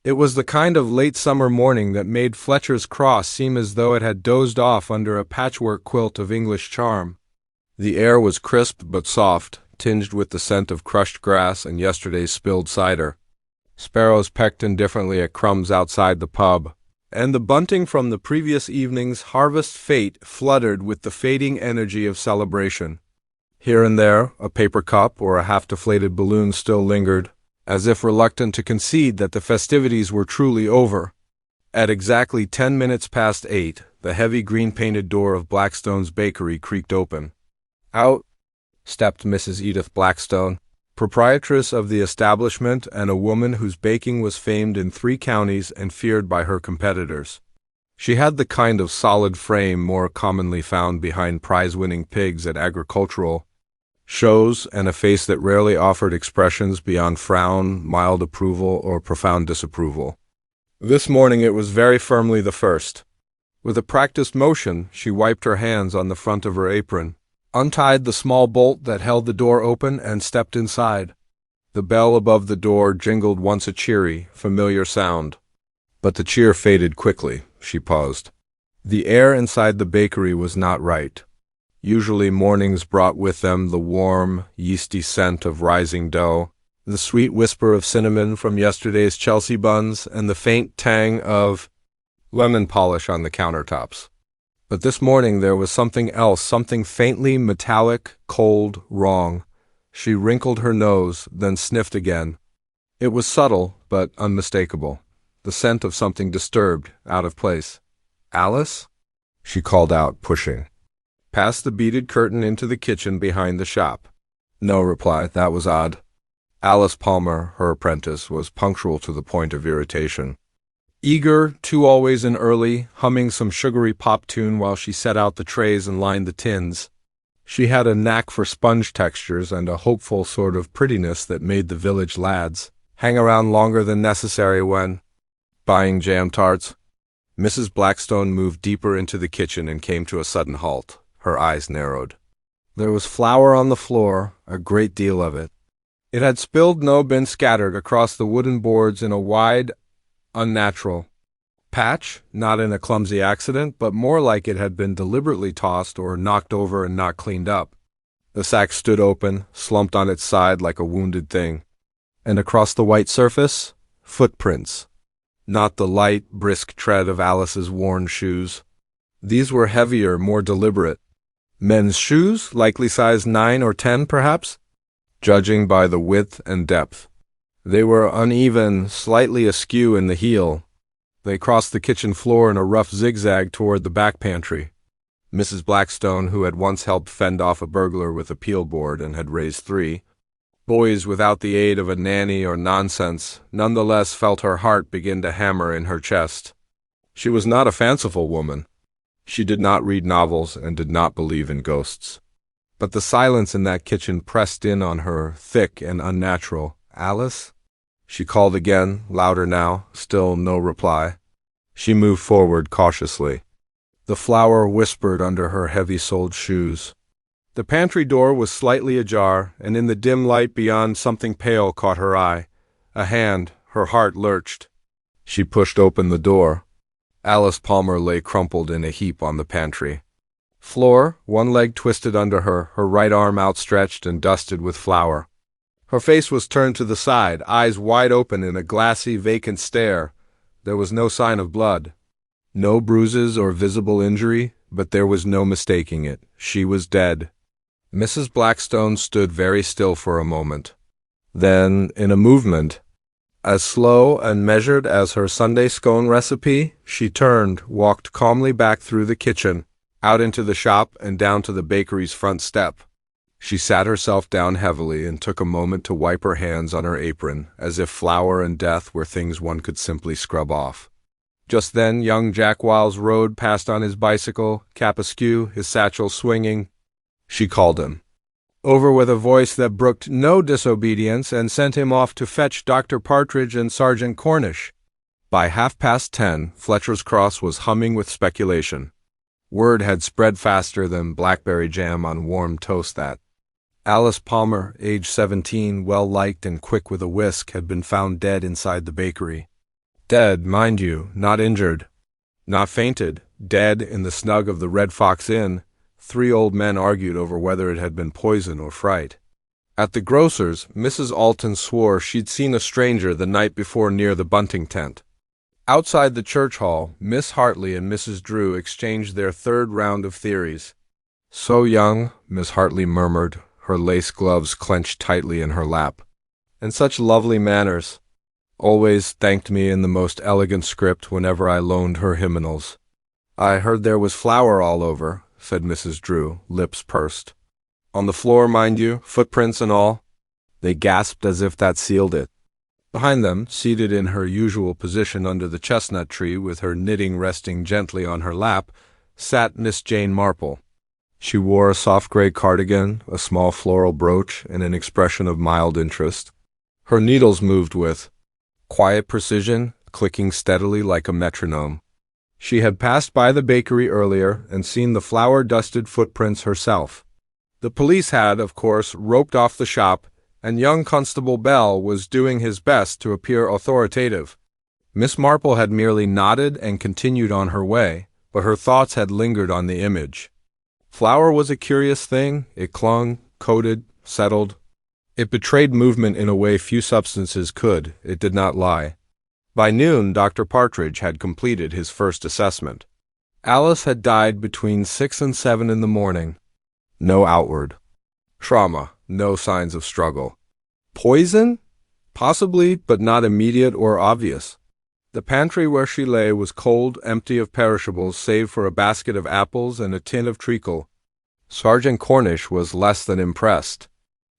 It was the kind of late summer morning that made Fletcher's Cross seem as though it had dozed off under a patchwork quilt of English charm. The air was crisp but soft, tinged with the scent of crushed grass and yesterday's spilled cider. Sparrows pecked indifferently at crumbs outside the pub, and the bunting from the previous evening's harvest fete fluttered with the fading energy of celebration. Here and there, a paper cup or a half-deflated balloon still lingered, as if reluctant to concede that the festivities were truly over. At exactly 10 minutes past 8, the heavy green-painted door of Blackstone's bakery creaked open. Out stepped Mrs. Edith Blackstone, proprietress of the establishment and a woman whose baking was famed in 3 counties and feared by her competitors. She had the kind of solid frame more commonly found behind prize-winning pigs at agricultural shows, and a face that rarely offered expressions beyond frown, mild approval, or profound disapproval. This morning it was very firmly the first. With a practiced motion, she wiped her hands on the front of her apron, untied the small bolt that held the door open, and stepped inside. The bell above the door jingled once a cheery, familiar sound. But the cheer faded quickly. She paused. The air inside the bakery was not right. Usually mornings brought with them the warm, yeasty scent of rising dough, the sweet whisper of cinnamon from yesterday's Chelsea buns, and the faint tang of lemon polish on the countertops. But this morning there was something else, something faintly metallic, cold, wrong. She wrinkled her nose, then sniffed again. It was subtle, but unmistakable. The scent of something disturbed, out of place. "Alice?" she called out, pushing past the beaded curtain into the kitchen behind the shop. No reply. That was odd. Alice Palmer, her apprentice, was punctual to the point of irritation. Eager, too always and early, humming some sugary pop tune while she set out the trays and lined the tins. She had a knack for sponge textures and a hopeful sort of prettiness that made the village lads hang around longer than necessary when buying jam tarts. Mrs. Blackstone moved deeper into the kitchen and came to a sudden halt. Her eyes narrowed. There was flour on the floor, a great deal of it. It had spilled, no, been scattered across the wooden boards in a wide, unnatural patch, not in a clumsy accident, but more like it had been deliberately tossed or knocked over and not cleaned up. The sack stood open, slumped on its side like a wounded thing. And across the white surface, footprints. Not the light, brisk tread of Alice's worn shoes. These were heavier, more deliberate. Men's shoes, likely size 9 or 10, perhaps, judging by the width and depth. They were uneven, slightly askew in the heel. They crossed the kitchen floor in a rough zigzag toward the back pantry. Mrs. Blackstone, who had once helped fend off a burglar with a peel board and had raised 3 boys without the aid of a nanny or nonsense, nonetheless felt her heart begin to hammer in her chest. She was not a fanciful woman. She did not read novels and did not believe in ghosts. But the silence in that kitchen pressed in on her, thick and unnatural. "Alice?" she called again, louder now, still no reply. She moved forward cautiously. The flour whispered under her heavy-soled shoes. The pantry door was slightly ajar, and in the dim light beyond something pale caught her eye. A hand. Her heart lurched. She pushed open the door. Alice Palmer lay crumpled in a heap on the pantry floor, one leg twisted under her, her right arm outstretched and dusted with flour. Her face was turned to the side, eyes wide open in a glassy, vacant stare. There was no sign of blood. No bruises or visible injury, but there was no mistaking it. She was dead. Mrs. Blackstone stood very still for a moment. Then, in a movement as slow and measured as her Sunday scone recipe, she turned, walked calmly back through the kitchen, out into the shop and down to the bakery's front step. She sat herself down heavily and took a moment to wipe her hands on her apron, as if flour and death were things one could simply scrub off. Just then young Jack Wiles rode past on his bicycle, cap askew, his satchel swinging. She called him over with a voice that brooked no disobedience and sent him off to fetch Dr. Partridge and Sergeant Cornish. By 10:30, Fletcher's Cross was humming with speculation. Word had spread faster than blackberry jam on warm toast that Alice Palmer, age 17, well-liked and quick with a whisk, had been found dead inside the bakery. Dead, mind you, not injured. Not fainted. Dead in the snug of the Red Fox Inn. 3 old men argued over whether it had been poison or fright. At the grocer's, Mrs. Alton swore she'd seen a stranger the night before near the bunting tent. Outside the church hall, Miss Hartley and Mrs. Drew exchanged their 3rd round of theories. "So young," Miss Hartley murmured, her lace gloves clenched tightly in her lap. "And such lovely manners. Always thanked me in the most elegant script whenever I loaned her hymnals." "I heard there was flour all over," said Mrs. Drew, lips pursed. "On the floor, mind you, footprints and all." They gasped as if that sealed it. Behind them, seated in her usual position under the chestnut tree with her knitting resting gently on her lap, sat Miss Jane Marple. She wore a soft gray cardigan, a small floral brooch, and an expression of mild interest. Her needles moved with quiet precision, clicking steadily like a metronome. She had passed by the bakery earlier and seen the flour-dusted footprints herself. The police had, of course, roped off the shop, and young Constable Bell was doing his best to appear authoritative. Miss Marple had merely nodded and continued on her way, but her thoughts had lingered on the image. Flour was a curious thing. It clung, coated, settled. It betrayed movement in a way few substances could. It did not lie. By noon, Dr. Partridge had completed his first assessment. Alice had died between 6 and 7 in the morning. No outward trauma, no signs of struggle. Poison? Possibly, but not immediate or obvious. The pantry where she lay was cold, empty of perishables save for a basket of apples and a tin of treacle. Sergeant Cornish was less than impressed.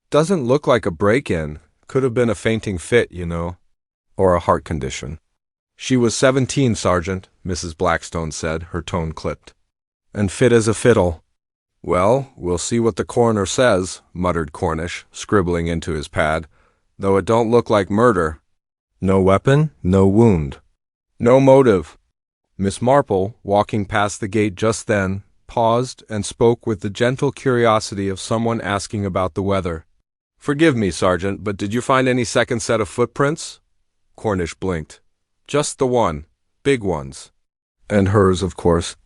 "Doesn't look like a break-in. Could have been a fainting fit, you know. Or a heart condition." "She was 17, Sergeant," Mrs. Blackstone said, her tone clipped. "And fit as a fiddle." "Well, we'll see what the coroner says," muttered Cornish, scribbling into his pad, "though it don't look like murder. No weapon, no wound. No motive." Miss Marple, walking past the gate just then, paused and spoke with the gentle curiosity of someone asking about the weather. "Forgive me, Sergeant, but did you find any second set of footprints?" Cornish blinked. "Just the one. Big ones." "And hers, of course."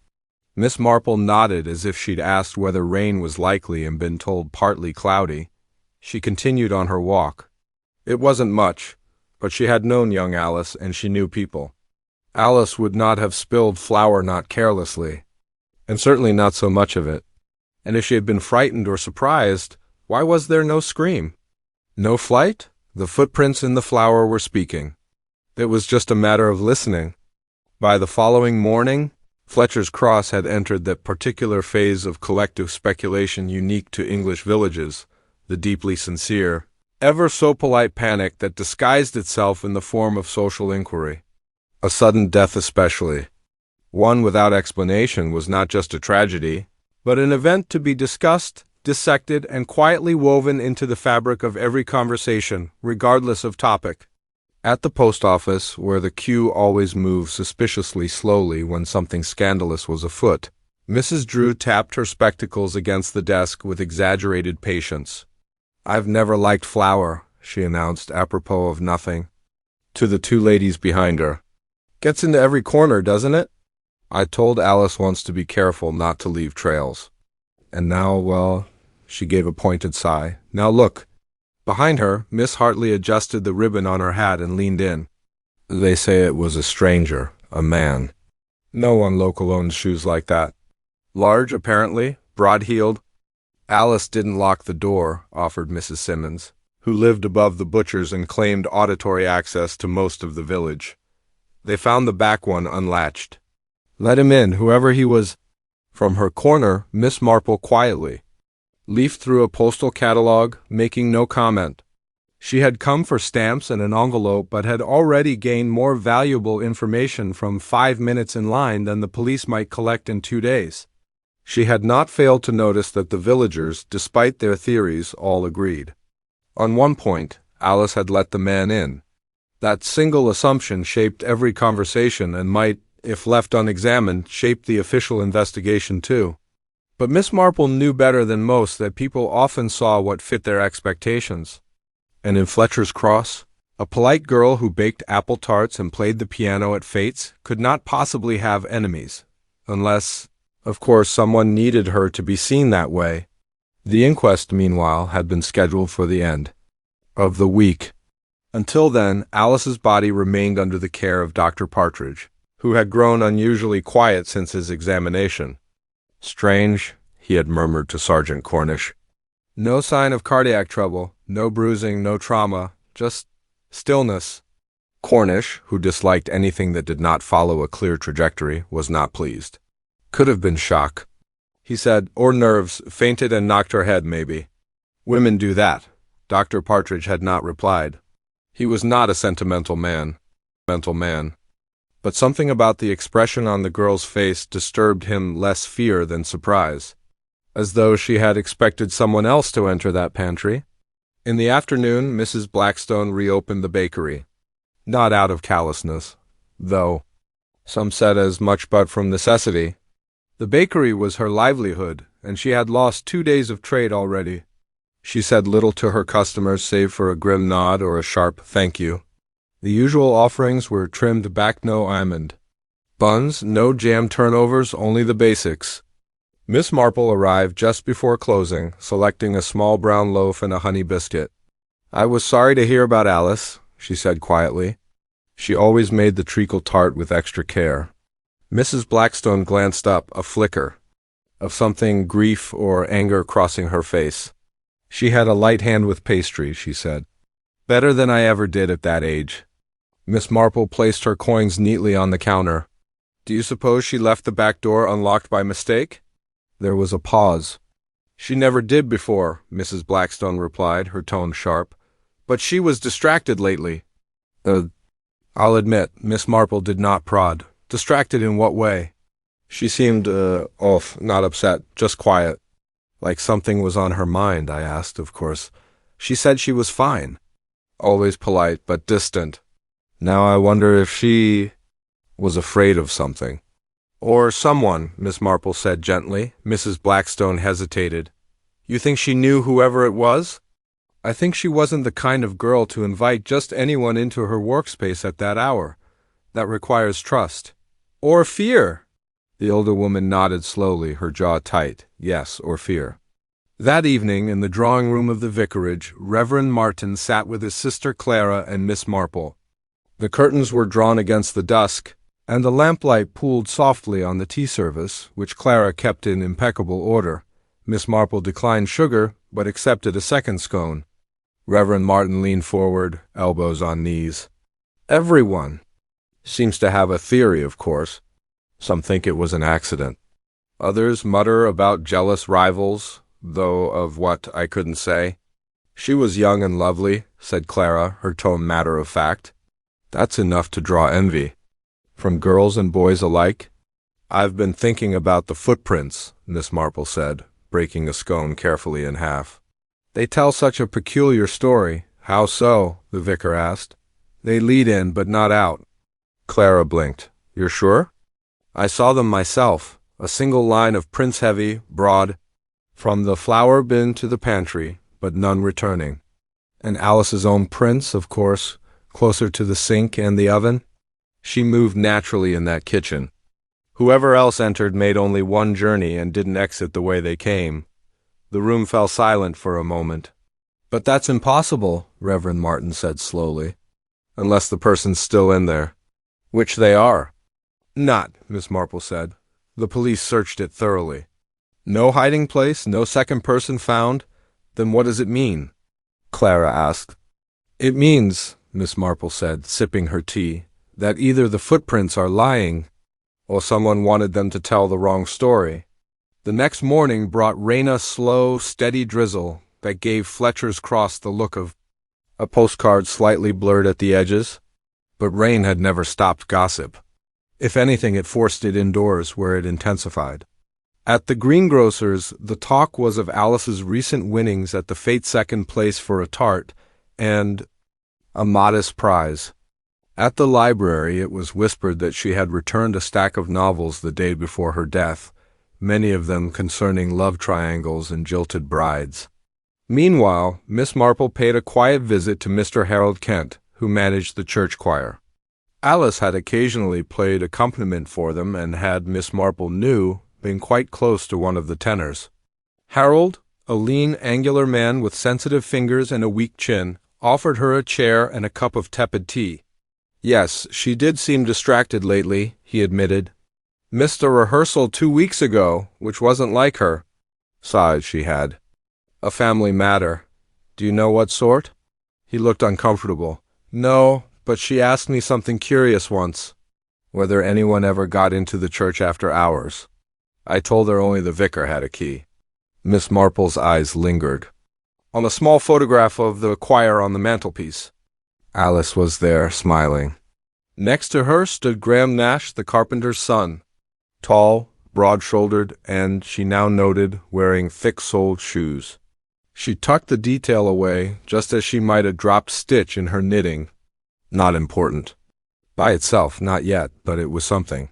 Miss Marple nodded as if she'd asked whether rain was likely and been told partly cloudy. She continued on her walk. It wasn't much, but she had known young Alice and she knew people. Alice would not have spilled flour not carelessly, and certainly not so much of it. And if she had been frightened or surprised, why was there no scream? No flight? The footprints in the flour were speaking. It was just a matter of listening. By the following morning, Fletcher's Cross had entered that particular phase of collective speculation unique to English villages, the deeply sincere, ever so polite panic that disguised itself in the form of social inquiry. A sudden death especially. One without explanation was not just a tragedy, but an event to be discussed, dissected, and quietly woven into the fabric of every conversation, regardless of topic. At the post office, where the queue always moved suspiciously slowly when something scandalous was afoot, Mrs. Drew tapped her spectacles against the desk with exaggerated patience. "I've never liked flour," she announced, apropos of nothing, to the 2 ladies behind her. "Gets into every corner, doesn't it? I told Alice once to be careful not to leave trails. And now, well," she gave a pointed sigh, "now look." Behind her, Miss Hartley adjusted the ribbon on her hat and leaned in. "They say it was a stranger, a man. No one local owns shoes like that. Large, apparently, broad-heeled." "Alice didn't lock the door," offered Mrs. Simmons, who lived above the butcher's and claimed auditory access to most of the village. "They found the back one unlatched. Let him in, whoever he was." From her corner, Miss Marple quietly leafed through a postal catalog, making no comment. She had come for stamps and an envelope, but had already gained more valuable information from 5 minutes in line than the police might collect in 2 days. She had not failed to notice that the villagers, despite their theories, all agreed. On one point, Alice had let the man in. That single assumption shaped every conversation and might, if left unexamined, shape the official investigation too. But Miss Marple knew better than most that people often saw what fit their expectations. And in Fletcher's Cross, A polite girl who baked apple tarts and played the piano at fetes could not possibly have enemies, unless, of course, someone needed her to be seen that way. The inquest, meanwhile, had been scheduled for the end of the week. Until then, Alice's body remained under the care of Dr. Partridge, who had grown unusually quiet since his examination. "Strange," he had murmured to Sergeant Cornish. "No sign of cardiac trouble, no bruising, no trauma, just stillness." Cornish, who disliked anything that did not follow a clear trajectory, was not pleased. "Could have been shock," he said, "or nerves, fainted and knocked her head, maybe." "Women do that." Dr. Partridge had not replied. He was not a sentimental man. But something about the expression on the girl's face disturbed him less fear than surprise, as though she had expected someone else to enter that pantry. In the afternoon, Mrs. Blackstone reopened the bakery. Not out of callousness, though some said as much, but from necessity. The bakery was her livelihood, and she had lost 2 days of trade already. She said little to her customers save for a grim nod or a sharp thank you. The usual offerings were trimmed back, no almond buns, no jam turnovers, only the basics. Miss Marple arrived just before closing, selecting a small brown loaf and a honey biscuit. "I was sorry to hear about Alice," she said quietly. She always made the treacle tart with extra care. Mrs. Blackstone glanced up, a flicker of something, grief or anger, crossing her face. "She had a light hand with pastry," she said. "Better than I ever did at that age." Miss Marple placed her coins neatly on the counter. "Do you suppose she left the back door unlocked by mistake?" There was a pause. "She never did before," Mrs. Blackstone replied, her tone sharp. "But she was distracted lately." I'll admit, Miss Marple did not prod. "Distracted in what way?" "She seemed, not upset, just quiet." "Like something was on her mind?" I asked, of course. "She said she was fine." "Always polite, but distant. Now I wonder if she was afraid of something." "Or someone," Miss Marple said gently. Mrs. Blackstone hesitated. "You think she knew whoever it was?" "I think she wasn't the kind of girl to invite just anyone into her workspace at that hour. That requires trust." "Or fear." The older woman nodded slowly, her jaw tight. "Yes, or fear." That evening, in the drawing-room of the vicarage, Reverend Martin sat with his sister Clara and Miss Marple. The curtains were drawn against the dusk, and the lamplight pooled softly on the tea service, which Clara kept in impeccable order. Miss Marple declined sugar, but accepted a second scone. Reverend Martin leaned forward, elbows on knees. "Everyone seems to have a theory, of course. Some think it was an accident. Others mutter about jealous rivals, though of what I couldn't say." "She was young and lovely," said Clara, her tone matter-of-fact. "That's enough to draw envy. From girls and boys alike." "I've been thinking about the footprints," Miss Marple said, breaking a scone carefully in half. "They tell such a peculiar story." "How so?" the vicar asked. "They lead in, but not out." Clara blinked. "You're sure?" "I saw them myself. A single line of prints, heavy, broad, from the flour bin to the pantry, but none returning. And Alice's own prints, of course, closer to the sink and the oven. She moved naturally in that kitchen. Whoever else entered made only one journey and didn't exit the way they came." The room fell silent for a moment. "But that's impossible," Reverend Martin said slowly, "unless the person's still in there." "Which they are." "Not," Miss Marple said. "The police searched it thoroughly." "No hiding place, no second person found? Then what does it mean?" Clara asked. "It means," Miss Marple said, sipping her tea, "that either the footprints are lying, or someone wanted them to tell the wrong story." The next morning brought rain, a slow, steady drizzle that gave Fletcher's Cross the look of a postcard slightly blurred at the edges. But rain had never stopped gossip. If anything, it forced it indoors, where it intensified. At the greengrocer's, the talk was of Alice's recent winnings at the fate second place for a tart and a modest prize. At the library, it was whispered that she had returned a stack of novels the day before her death, many of them concerning love triangles and jilted brides. Meanwhile, Miss Marple paid a quiet visit to Mr. Harold Kent, who managed the church choir. Alice had occasionally played accompaniment for them and had, Miss Marple knew, been quite close to one of the tenors. Harold, a lean, angular man with sensitive fingers and a weak chin, offered her a chair and a cup of tepid tea. Yes, she did seem distracted lately, he admitted. Missed a rehearsal 2 weeks ago, which wasn't like her. Sighed she had. A family matter. Do you know what sort? He looked uncomfortable. No, but she asked me something curious once. Whether anyone ever got into the church after hours. I told her only the vicar had a key. Miss Marple's eyes lingered. On a small photograph of the choir on the mantelpiece. Alice was there, smiling. Next to her stood Graham Nash, the carpenter's son. Tall, broad-shouldered, and, she now noted, wearing thick-soled shoes. She tucked the detail away, just as she might a dropped stitch in her knitting. Not important. By itself, not yet, but it was something.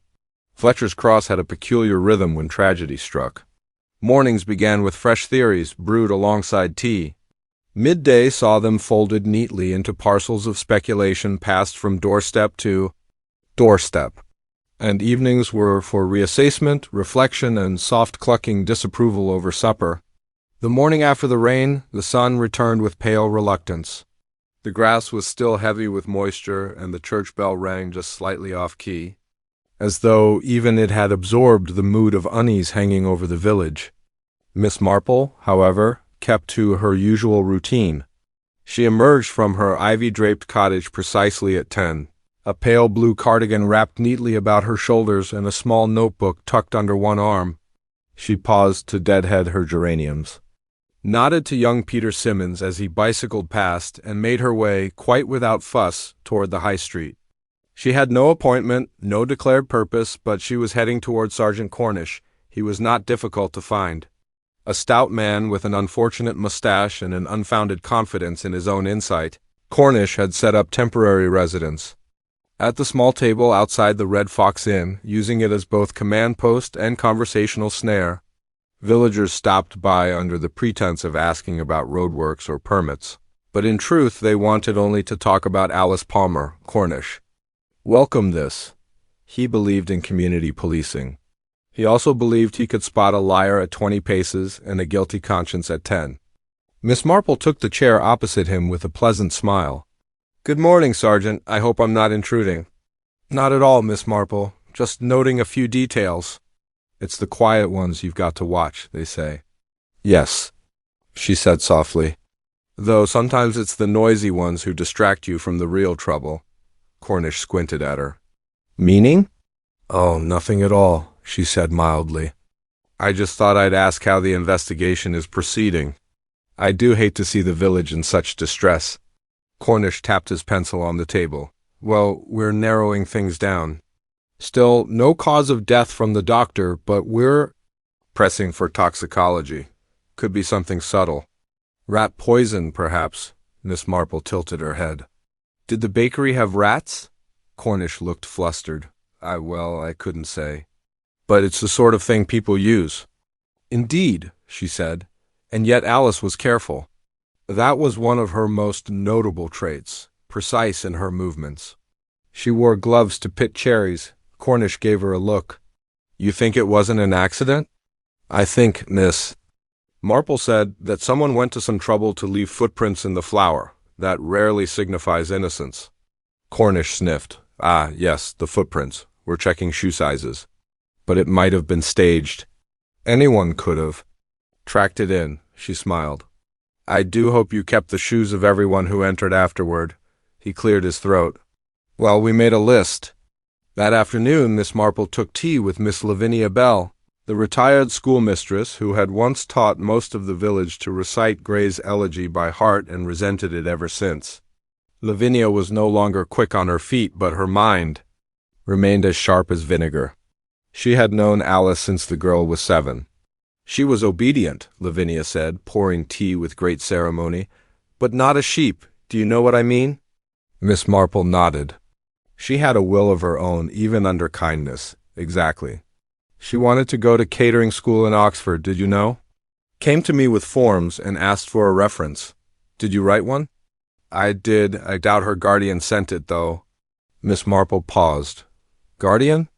Fletcher's Cross had a peculiar rhythm when tragedy struck. Mornings began with fresh theories, brewed alongside tea. Midday saw them folded neatly into parcels of speculation passed from doorstep to doorstep. And evenings were for reassessment, reflection, and soft clucking disapproval over supper. The morning after the rain, the sun returned with pale reluctance. The grass was still heavy with moisture, and the church bell rang just slightly off-key, as though even it had absorbed the mood of unease hanging over the village. Miss Marple, however, kept to her usual routine. She emerged from her ivy-draped cottage precisely at 10, a pale blue cardigan wrapped neatly about her shoulders and a small notebook tucked under one arm. She paused to deadhead her geraniums, nodded to young Peter Simmons as he bicycled past, and made her way, quite without fuss, toward the high street. She had no appointment, no declared purpose, but she was heading toward Sergeant Cornish. He was not difficult to find. A stout man with an unfortunate mustache and an unfounded confidence in his own insight, Cornish had set up temporary residence. At the small table outside the Red Fox Inn, using it as both command post and conversational snare, villagers stopped by under the pretense of asking about roadworks or permits, but in truth they wanted only to talk about Alice Palmer, Cornish. Welcome this. He believed in community policing. He also believed he could spot a liar at 20 paces and a guilty conscience at 10. Miss Marple took the chair opposite him with a pleasant smile. Good morning, Sergeant. I hope I'm not intruding. Not at all, Miss Marple. Just noting a few details. It's the quiet ones you've got to watch, they say. Yes, she said softly. Though sometimes it's the noisy ones who distract you from the real trouble. Cornish squinted at her. Meaning? Oh, nothing at all, she said mildly. I just thought I'd ask how the investigation is proceeding. I do hate to see the village in such distress. Cornish tapped his pencil on the table. Well, we're narrowing things down. Still, no cause of death from the doctor, but we're pressing for toxicology. Could be something subtle. Rat poison, perhaps. Miss Marple tilted her head. Did the bakery have rats? Cornish looked flustered. I couldn't say. But it's the sort of thing people use. Indeed, she said, and yet Alice was careful. That was one of her most notable traits, precise in her movements. She wore gloves to pit cherries. Cornish gave her a look. You think it wasn't an accident? I think, Miss Marple said that someone went to some trouble to leave footprints in the flour. That rarely signifies innocence. Cornish sniffed. Ah, yes, the footprints. We're checking shoe sizes. But it might have been staged. Anyone could have. Tracked it in, she smiled. I do hope you kept the shoes of everyone who entered afterward. He cleared his throat. Well, we made a list. That afternoon, Miss Marple took tea with Miss Lavinia Bell, the retired schoolmistress who had once taught most of the village to recite Gray's Elegy by heart and resented it ever since. Lavinia was no longer quick on her feet, but her mind remained as sharp as vinegar. She had known Alice since the girl was 7. She was obedient, Lavinia said, pouring tea with great ceremony, but not a sheep. Do you know what I mean? Miss Marple nodded. She had a will of her own, even under kindness. Exactly. She wanted to go to catering school in Oxford, did you know? Came to me with forms and asked for a reference. Did you write one? I did. I doubt her guardian sent it, though. Miss Marple paused. Guardian?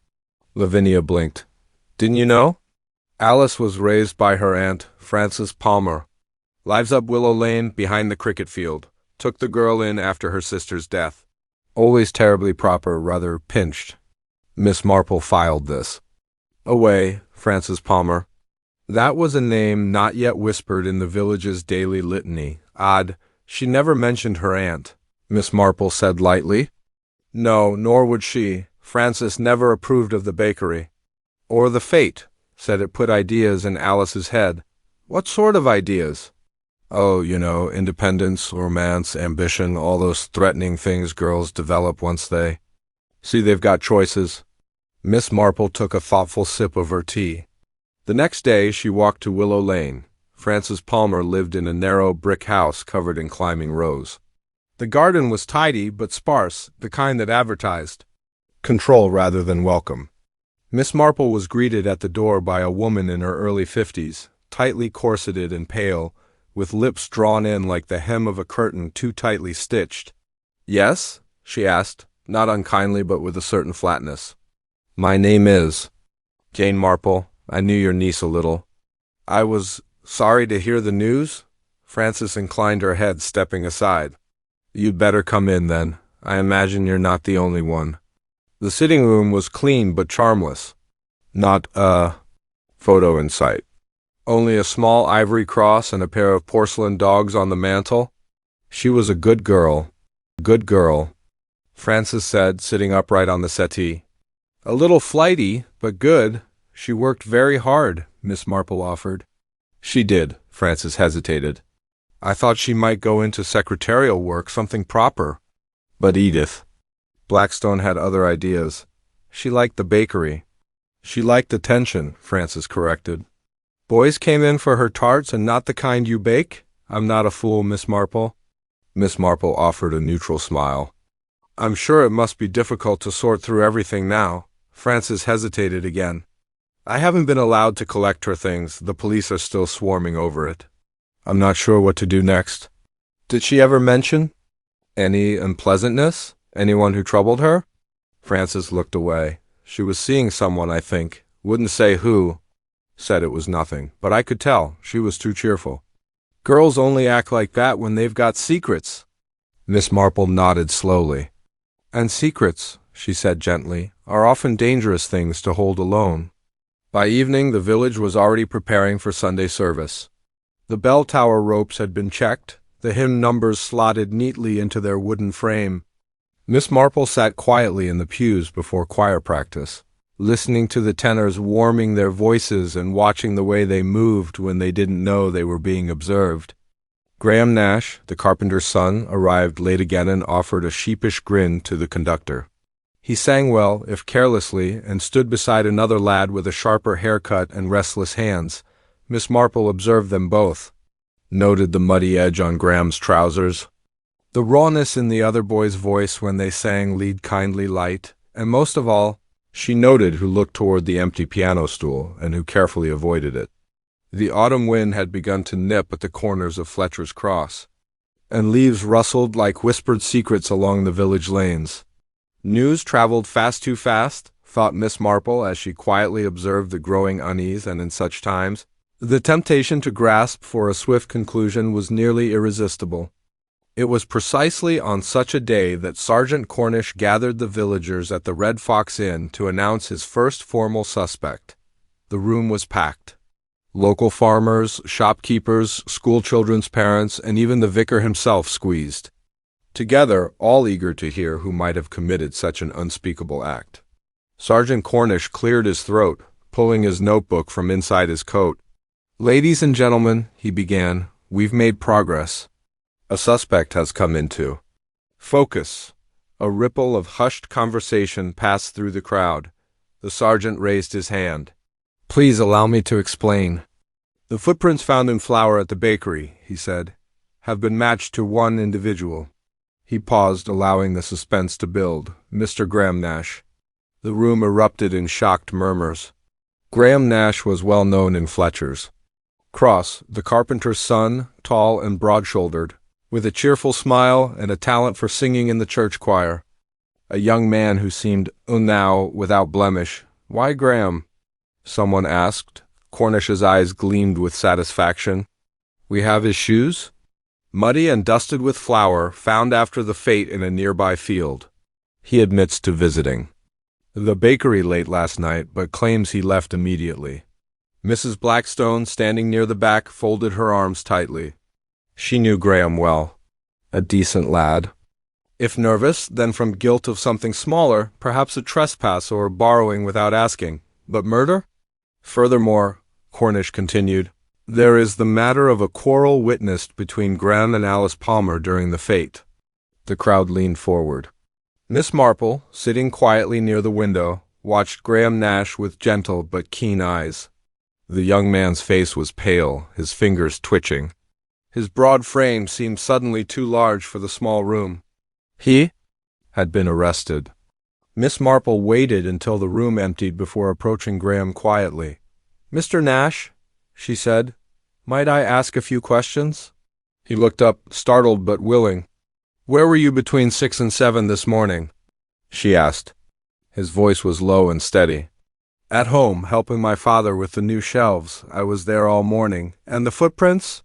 Lavinia blinked. Didn't you know? Alice was raised by her aunt, Frances Palmer. Lives up Willow Lane behind the cricket field. Took the girl in after her sister's death. Always terribly proper, rather pinched. Miss Marple filed this. Away, Frances Palmer. That was a name not yet whispered in the village's daily litany. Odd, she never mentioned her aunt, Miss Marple said lightly. No, nor would she. Frances never approved of the bakery. Or the fete, said it put ideas in Alice's head. What sort of ideas? Oh, you know, independence, romance, ambition, all those threatening things girls develop once they see they've got choices. Miss Marple took a thoughtful sip of her tea. The next day she walked to Willow Lane. Frances Palmer lived in a narrow brick house covered in climbing rose. The garden was tidy but sparse, the kind that advertised control rather than welcome. Miss Marple was greeted at the door by a woman in her early 50s, tightly corseted and pale, with lips drawn in like the hem of a curtain too tightly stitched. Yes? She asked, not unkindly but with a certain flatness. My name is Jane Marple. I knew your niece a little. I was sorry to hear the news. Frances inclined her head, stepping aside. You'd better come in, then. I imagine you're not the only one. The sitting room was clean but charmless. Not a photo in sight. Only a small ivory cross and a pair of porcelain dogs on the mantel. She was a good girl. Good girl, Frances said, sitting upright on the settee. A little flighty, but good. She worked very hard, Miss Marple offered. She did, Frances hesitated. I thought she might go into secretarial work, something proper. But Edith. Blackstone had other ideas. She liked the bakery. She liked attention, Frances corrected. Boys came in for her tarts and not the kind you bake? I'm not a fool, Miss Marple. Miss Marple offered a neutral smile. I'm sure it must be difficult to sort through everything now. Frances hesitated again. I haven't been allowed to collect her things. The police are still swarming over it. I'm not sure what to do next. Did she ever mention any unpleasantness? Anyone who troubled her? Frances looked away. She was seeing someone, I think. Wouldn't say who. Said it was nothing, but I could tell. She was too cheerful. Girls only act like that when they've got secrets. Miss Marple nodded slowly. And secrets, she said gently, are often dangerous things to hold alone. By evening the village was already preparing for Sunday service. The bell tower ropes had been checked, the hymn numbers slotted neatly into their wooden frame. Miss Marple sat quietly in the pews before choir practice, listening to the tenors warming their voices and watching the way they moved when they didn't know they were being observed. Graham Nash, the carpenter's son, arrived late again and offered a sheepish grin to the conductor. He sang well, if carelessly, and stood beside another lad with a sharper haircut and restless hands. Miss Marple observed them both, noted the muddy edge on Graham's trousers, the rawness in the other boy's voice when they sang Lead Kindly Light, and most of all, she noted who looked toward the empty piano stool and who carefully avoided it. The autumn wind had begun to nip at the corners of Fletcher's Cross, and leaves rustled like whispered secrets along the village lanes. News traveled fast too fast, thought Miss Marple as she quietly observed the growing unease, and in such times, the temptation to grasp for a swift conclusion was nearly irresistible. It was precisely on such a day that Sergeant Cornish gathered the villagers at the Red Fox Inn to announce his first formal suspect. The room was packed. Local farmers, shopkeepers, schoolchildren's parents, and even the vicar himself squeezed. Together, all eager to hear who might have committed such an unspeakable act. Sergeant Cornish cleared his throat, pulling his notebook from inside his coat. Ladies and gentlemen, he began, we've made progress. A suspect has come into focus. A ripple of hushed conversation passed through the crowd. The sergeant raised his hand. Please allow me to explain. The footprints found in flour at the bakery, he said, have been matched to one individual. He paused, allowing the suspense to build. Mr. Graham Nash. The room erupted in shocked murmurs. Graham Nash was well known in Fletcher's Cross, the carpenter's son, tall and broad-shouldered, with a cheerful smile and a talent for singing in the church choir. A young man who seemed now without blemish. "Why, Graham?" someone asked. Cornish's eyes gleamed with satisfaction. "We have his shoes?" "Muddy and dusted with flour, found after the fete in a nearby field. He admits to visiting the bakery late last night, but claims he left immediately." Mrs. Blackstone, standing near the back, folded her arms tightly. She knew Graham well. A decent lad. If nervous, then from guilt of something smaller, perhaps a trespass or borrowing without asking. But murder? Furthermore, Cornish continued, there is the matter of a quarrel witnessed between Graham and Alice Palmer during the fete. The crowd leaned forward. Miss Marple, sitting quietly near the window, watched Graham Nash with gentle but keen eyes. The young man's face was pale, his fingers twitching. His broad frame seemed suddenly too large for the small room. He had been arrested. Miss Marple waited until the room emptied before approaching Graham quietly. "Mr. Nash," she said, "might I ask a few questions?" He looked up, startled but willing. "Where were you between 6 and 7 this morning?" she asked. His voice was low and steady. "At home, helping my father with the new shelves. I was there all morning. And the footprints?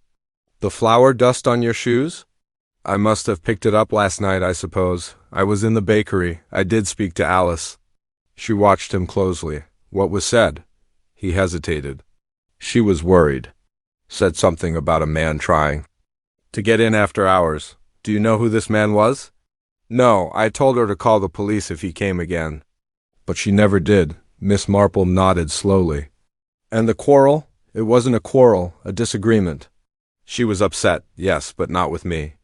The flour dust on your shoes? I must have picked it up last night, I suppose. I was in the bakery. I did speak to Alice." She watched him closely. What was said? He hesitated. She was worried. Said something about a man trying to get in after hours. "Do you know who this man was?" "No, I told her to call the police if he came again." But she never did. Miss Marple nodded slowly. "And the quarrel? It wasn't a quarrel, a disagreement." "She was upset, yes, but not with me.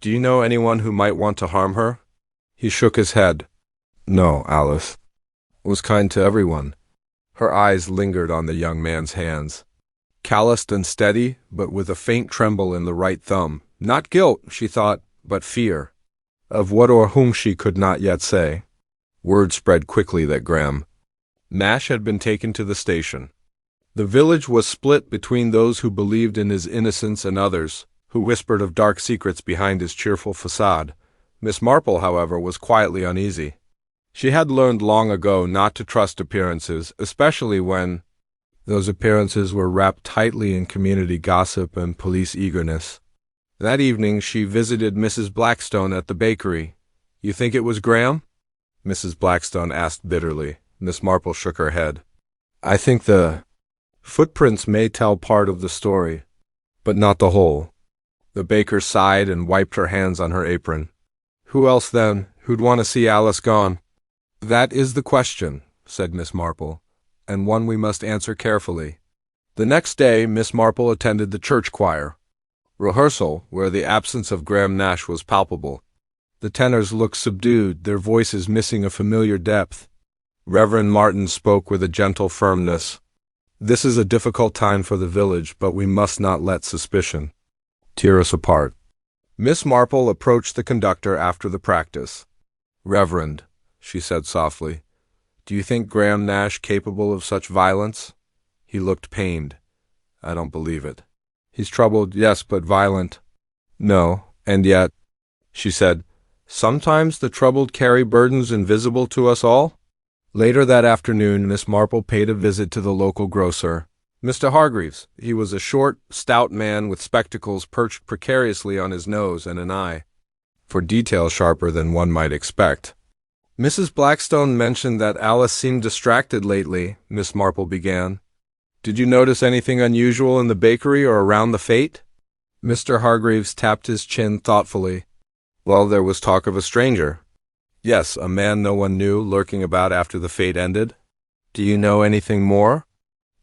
Do you know anyone who might want to harm her?" He shook his head. "No, Alice was kind to everyone." Her eyes lingered on the young man's hands. Calloused and steady, but with a faint tremble in the right thumb. Not guilt, she thought, but fear. Of what or whom she could not yet say. Word spread quickly that Graham Nash had been taken to the station. The village was split between those who believed in his innocence and others who whispered of dark secrets behind his cheerful facade. Miss Marple, however, was quietly uneasy. She had learned long ago not to trust appearances, especially when those appearances were wrapped tightly in community gossip and police eagerness. That evening she visited Mrs. Blackstone at the bakery. "You think it was Graham?" Mrs. Blackstone asked bitterly. Miss Marple shook her head. "I think the footprints may tell part of the story, but not the whole." The baker sighed and wiped her hands on her apron. "Who else, then, who'd want to see Alice gone?" "That is the question," said Miss Marple, "and one we must answer carefully." The next day Miss Marple attended the church choir rehearsal, where the absence of Graham Nash was palpable. The tenors looked subdued, their voices missing a familiar depth. Reverend Martin spoke with a gentle firmness. "This is a difficult time for the village, but we must not let suspicion tear us apart." Miss Marple approached the conductor after the practice. "Reverend," she said softly, "do you think Graham Nash capable of such violence?" He looked pained. "I don't believe it." "He's troubled, yes, but violent." "No, and yet," she said, "sometimes the troubled carry burdens invisible to us all." Later that afternoon Miss Marple paid a visit to the local grocer, Mr. Hargreaves. He was a short, stout man with spectacles perched precariously on his nose and an eye for detail sharper than one might expect. "Mrs. Blackstone mentioned that Alice seemed distracted lately," Miss Marple began. "Did you notice anything unusual in the bakery or around the fete?" Mr. Hargreaves tapped his chin thoughtfully. "Well, there was talk of a stranger." "Yes, a man no one knew lurking about after the fete ended." "Do you know anything more?"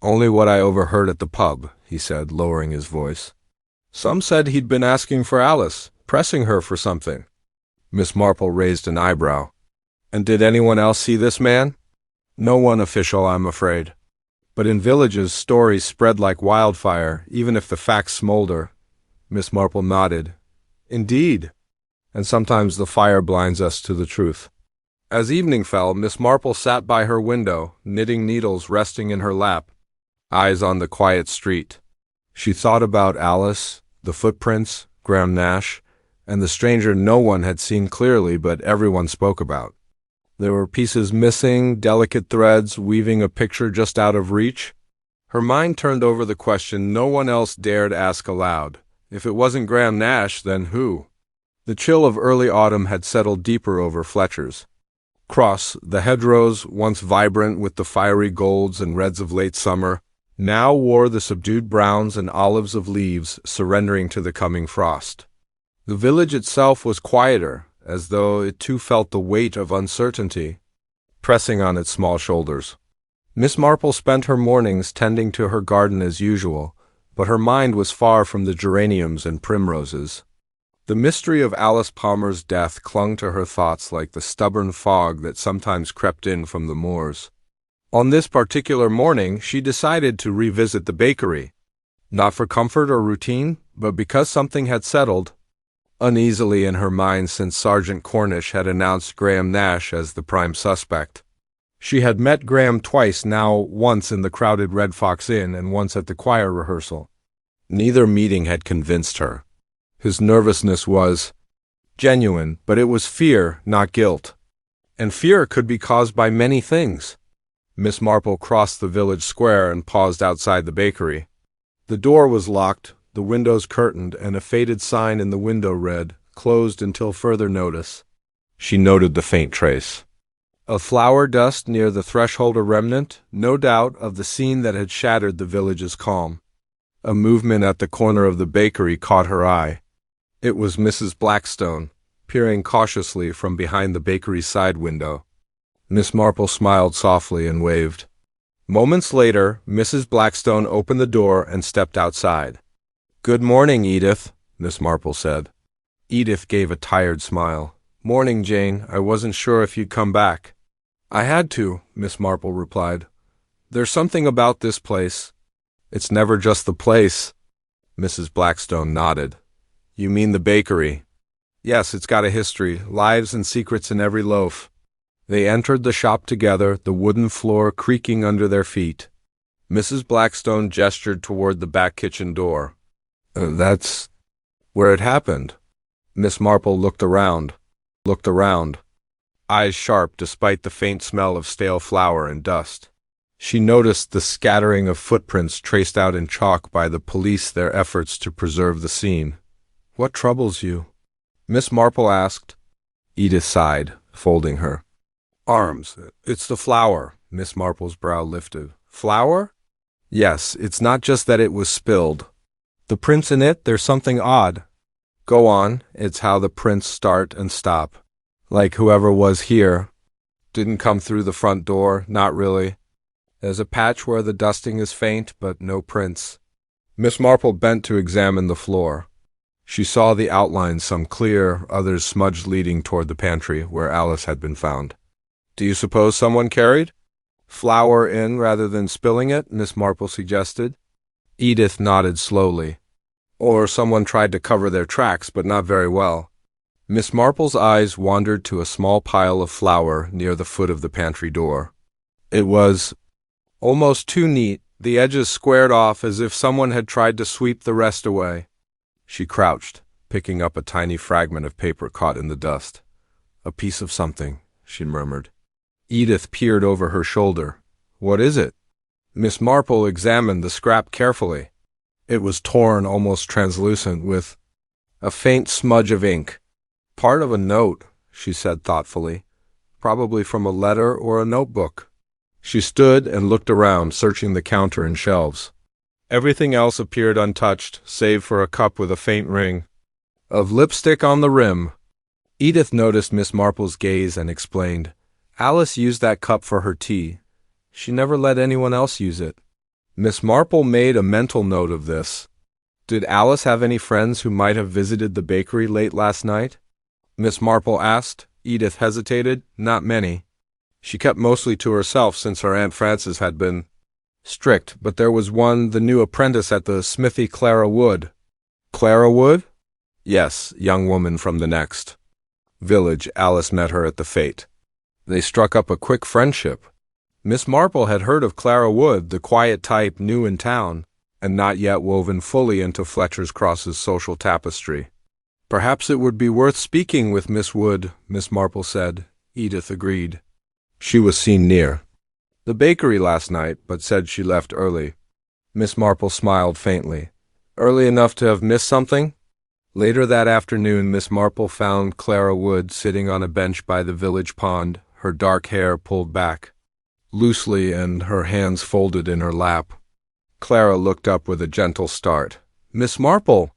"Only what I overheard at the pub," he said, lowering his voice. "Some said he'd been asking for Alice, pressing her for something." Miss Marple raised an eyebrow. "And did anyone else see this man?" "No one official, I'm afraid. But in villages stories spread like wildfire, even if the facts smolder." Miss Marple nodded. "Indeed. And sometimes the fire blinds us to the truth." As evening fell, Miss Marple sat by her window, knitting needles resting in her lap, eyes on the quiet street. She thought about Alice, the footprints, Graham Nash, and the stranger no one had seen clearly but everyone spoke about. There were pieces missing, delicate threads weaving a picture just out of reach. Her mind turned over the question no one else dared ask aloud. If it wasn't Graham Nash, then who? The chill of early autumn had settled deeper over Fletcher's Cross. The hedgerows, once vibrant with the fiery golds and reds of late summer, now wore the subdued browns and olives of leaves, surrendering to the coming frost. The village itself was quieter, as though it too felt the weight of uncertainty pressing on its small shoulders. Miss Marple spent her mornings tending to her garden as usual, but her mind was far from the geraniums and primroses. The mystery of Alice Palmer's death clung to her thoughts like the stubborn fog that sometimes crept in from the moors. On this particular morning, she decided to revisit the bakery, not for comfort or routine, but because something had settled uneasily in her mind since Sergeant Cornish had announced Graham Nash as the prime suspect. She had met Graham twice now, once in the crowded Red Fox Inn and once at the choir rehearsal. Neither meeting had convinced her. His nervousness was genuine, but it was fear, not guilt. And fear could be caused by many things. Miss Marple crossed the village square and paused outside the bakery. The door was locked, the windows curtained, and a faded sign in the window read, "Closed until further notice." She noted the faint trace of flour dust near the threshold, a remnant, no doubt, of the scene that had shattered the village's calm. A movement at the corner of the bakery caught her eye. It was Mrs. Blackstone, peering cautiously from behind the bakery's side window. Miss Marple smiled softly and waved. Moments later, Mrs. Blackstone opened the door and stepped outside. "Good morning, Edith," Miss Marple said. Edith gave a tired smile. "Morning, Jane. I wasn't sure if you'd come back." "I had to," Miss Marple replied. "There's something about this place." "It's never just the place." Mrs. Blackstone nodded. "You mean the bakery?" "Yes, it's got a history, lives and secrets in every loaf." They entered the shop together, the wooden floor creaking under their feet. Mrs. Blackstone gestured toward the back kitchen door. That's where it happened." Miss Marple looked around, eyes sharp despite the faint smell of stale flour and dust. She noticed the scattering of footprints traced out in chalk by the police, their efforts to preserve the scene. "What troubles you?" Miss Marple asked. Edith sighed, folding her arms. "It's the flour." Miss Marple's brow lifted. "Flour?" "Yes, it's not just that it was spilled. The prints in it, there's something odd." "Go on." "It's how the prints start and stop. Like whoever was here didn't come through the front door, not really. There's a patch where the dusting is faint, but no prints." Miss Marple bent to examine the floor. She saw the outlines, some clear, others smudged, leading toward the pantry where Alice had been found. "Do you suppose someone carried flour in rather than spilling it?" Miss Marple suggested. Edith nodded slowly. "Or someone tried to cover their tracks, but not very well." Miss Marple's eyes wandered to a small pile of flour near the foot of the pantry door. It was almost too neat, the edges squared off as if someone had tried to sweep the rest away. She crouched, picking up a tiny fragment of paper caught in the dust. "A piece of something," she murmured. Edith peered over her shoulder. "What is it?" Miss Marple examined the scrap carefully. It was torn, almost translucent, with a faint smudge of ink. "Part of a note," she said thoughtfully. "Probably from a letter or a notebook." She stood and looked around, searching the counter and shelves. Everything else appeared untouched, save for a cup with a faint ring of lipstick on the rim. Edith noticed Miss Marple's gaze and explained, "Alice used that cup for her tea. She never let anyone else use it." Miss Marple made a mental note of this. "Did Alice have any friends who might have visited the bakery late last night?" Miss Marple asked. Edith hesitated. "Not many. She kept mostly to herself since her Aunt Frances had been strict, but there was one, the new apprentice at the smithy, Clara Wood." "Clara Wood?" "Yes, young woman from the next village. Alice met her at the fete. They struck up a quick friendship." Miss Marple had heard of Clara Wood, the quiet type, new in town, and not yet woven fully into Fletcher's Cross's social tapestry. Perhaps it would be worth speaking with Miss Wood, Miss Marple said. Edith agreed. She was seen near the bakery last night, but said she left early. Miss Marple smiled faintly. Early enough to have missed something? Later that afternoon, Miss Marple found Clara Wood sitting on a bench by the village pond, her dark hair pulled back loosely and her hands folded in her lap. Clara looked up with a gentle start. Miss Marple!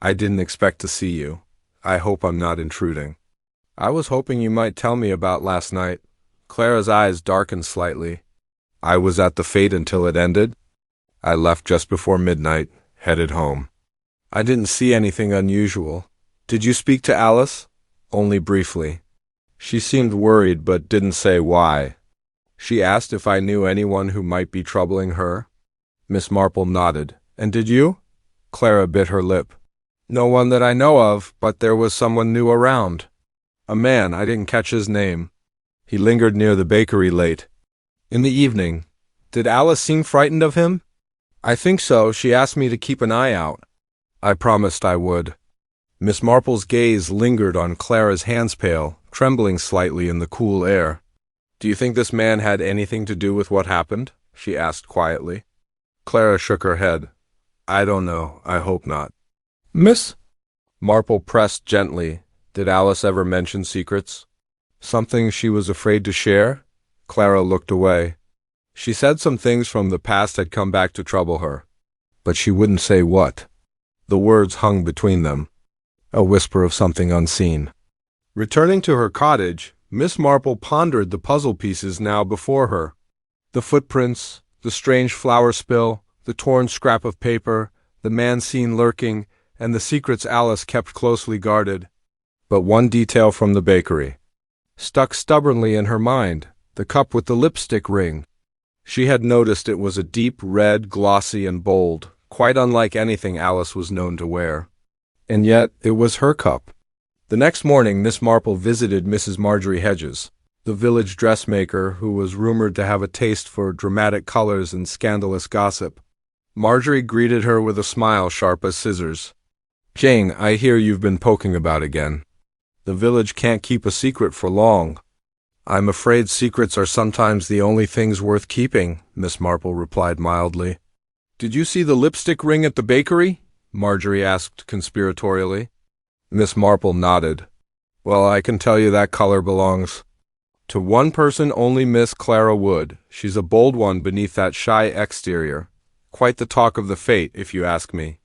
I didn't expect to see you. I hope I'm not intruding. I was hoping you might tell me about last night. Clara's eyes darkened slightly. I was at the fete until it ended. I left just before midnight, headed home. I didn't see anything unusual. Did you speak to Alice? Only briefly. She seemed worried but didn't say why. She asked if I knew anyone who might be troubling her. Miss Marple nodded. And did you? Clara bit her lip. No one that I know of, but there was someone new around. A man, I didn't catch his name. He lingered near the bakery late. In the evening. Did Alice seem frightened of him? I think so. She asked me to keep an eye out. I promised I would. Miss Marple's gaze lingered on Clara's handspail, trembling slightly in the cool air. Do you think this man had anything to do with what happened? She asked quietly. Clara shook her head. I don't know. I hope not. Miss Marple pressed gently. Did Alice ever mention secrets? Something she was afraid to share? Clara looked away. She said some things from the past had come back to trouble her, but she wouldn't say what. The words hung between them, a whisper of something unseen. Returning to her cottage, Miss Marple pondered the puzzle pieces now before her. The footprints, the strange flour spill, the torn scrap of paper, the man seen lurking, and the secrets Alice kept closely guarded. But one detail from the bakery stuck stubbornly in her mind, the cup with the lipstick ring. She had noticed it was a deep red, glossy and bold, quite unlike anything Alice was known to wear. And yet it was her cup. The next morning Miss Marple visited Mrs. Marjorie Hedges, the village dressmaker who was rumored to have a taste for dramatic colors and scandalous gossip. Marjorie greeted her with a smile sharp as scissors. Jane, I hear you've been poking about again. The village can't keep a secret for long. I'm afraid secrets are sometimes the only things worth keeping, Miss Marple replied mildly. Did you see the lipstick ring at the bakery? Marjorie asked conspiratorially. Miss Marple nodded. Well, I can tell you that color belongs to one person only, Miss Clara Wood. She's a bold one beneath that shy exterior. Quite the talk of the fete, if you ask me.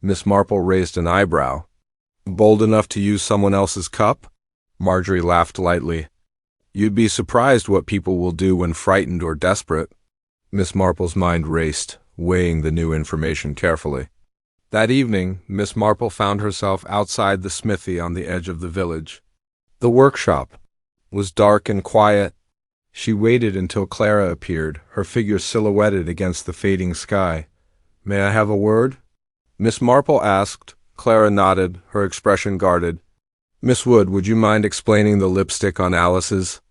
Miss Marple raised an eyebrow. Bold enough to use someone else's cup? Marjorie laughed lightly. You'd be surprised what people will do when frightened or desperate. Miss Marple's mind raced, weighing the new information carefully. That evening, Miss Marple found herself outside the smithy on the edge of the village. The workshop was dark and quiet. She waited until Clara appeared, her figure silhouetted against the fading sky. May I have a word? Miss Marple asked. Clara nodded, her expression guarded. Miss Wood, would you mind explaining the lipstick on Alice's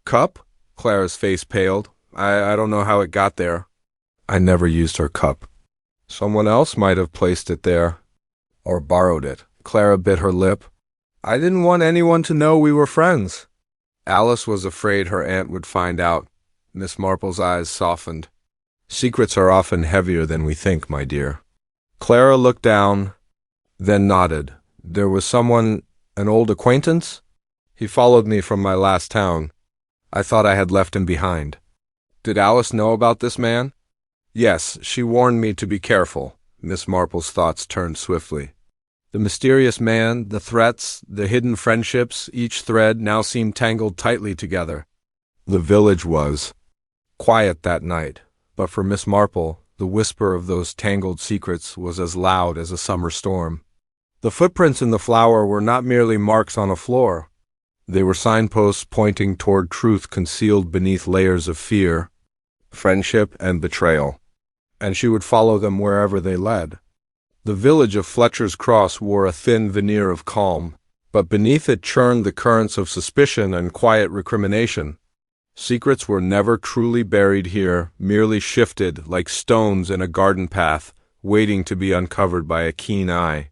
cup? Clara's face paled. I don't know how it got there. I never used her cup. Someone else might have placed it there. Or borrowed it. Clara bit her lip. I didn't want anyone to know we were friends. Alice was afraid her aunt would find out. Miss Marple's eyes softened. Secrets are often heavier than we think, my dear. Clara looked down, then nodded. There was someone, an old acquaintance? He followed me from my last town. I thought I had left him behind. Did Alice know about this man? Yes, she warned me to be careful. Miss Marple's thoughts turned swiftly. The mysterious man, the threats, the hidden friendships, each thread now seemed tangled tightly together. The village was quiet that night, but for Miss Marple, the whisper of those tangled secrets was as loud as a summer storm. The footprints in the flour were not merely marks on a floor. They were signposts pointing toward truth concealed beneath layers of fear, friendship, and betrayal. And she would follow them wherever they led. The village of Fletcher's Cross wore a thin veneer of calm, but beneath it churned the currents of suspicion and quiet recrimination. Secrets were never truly buried here, merely shifted like stones in a garden path, waiting to be uncovered by a keen eye.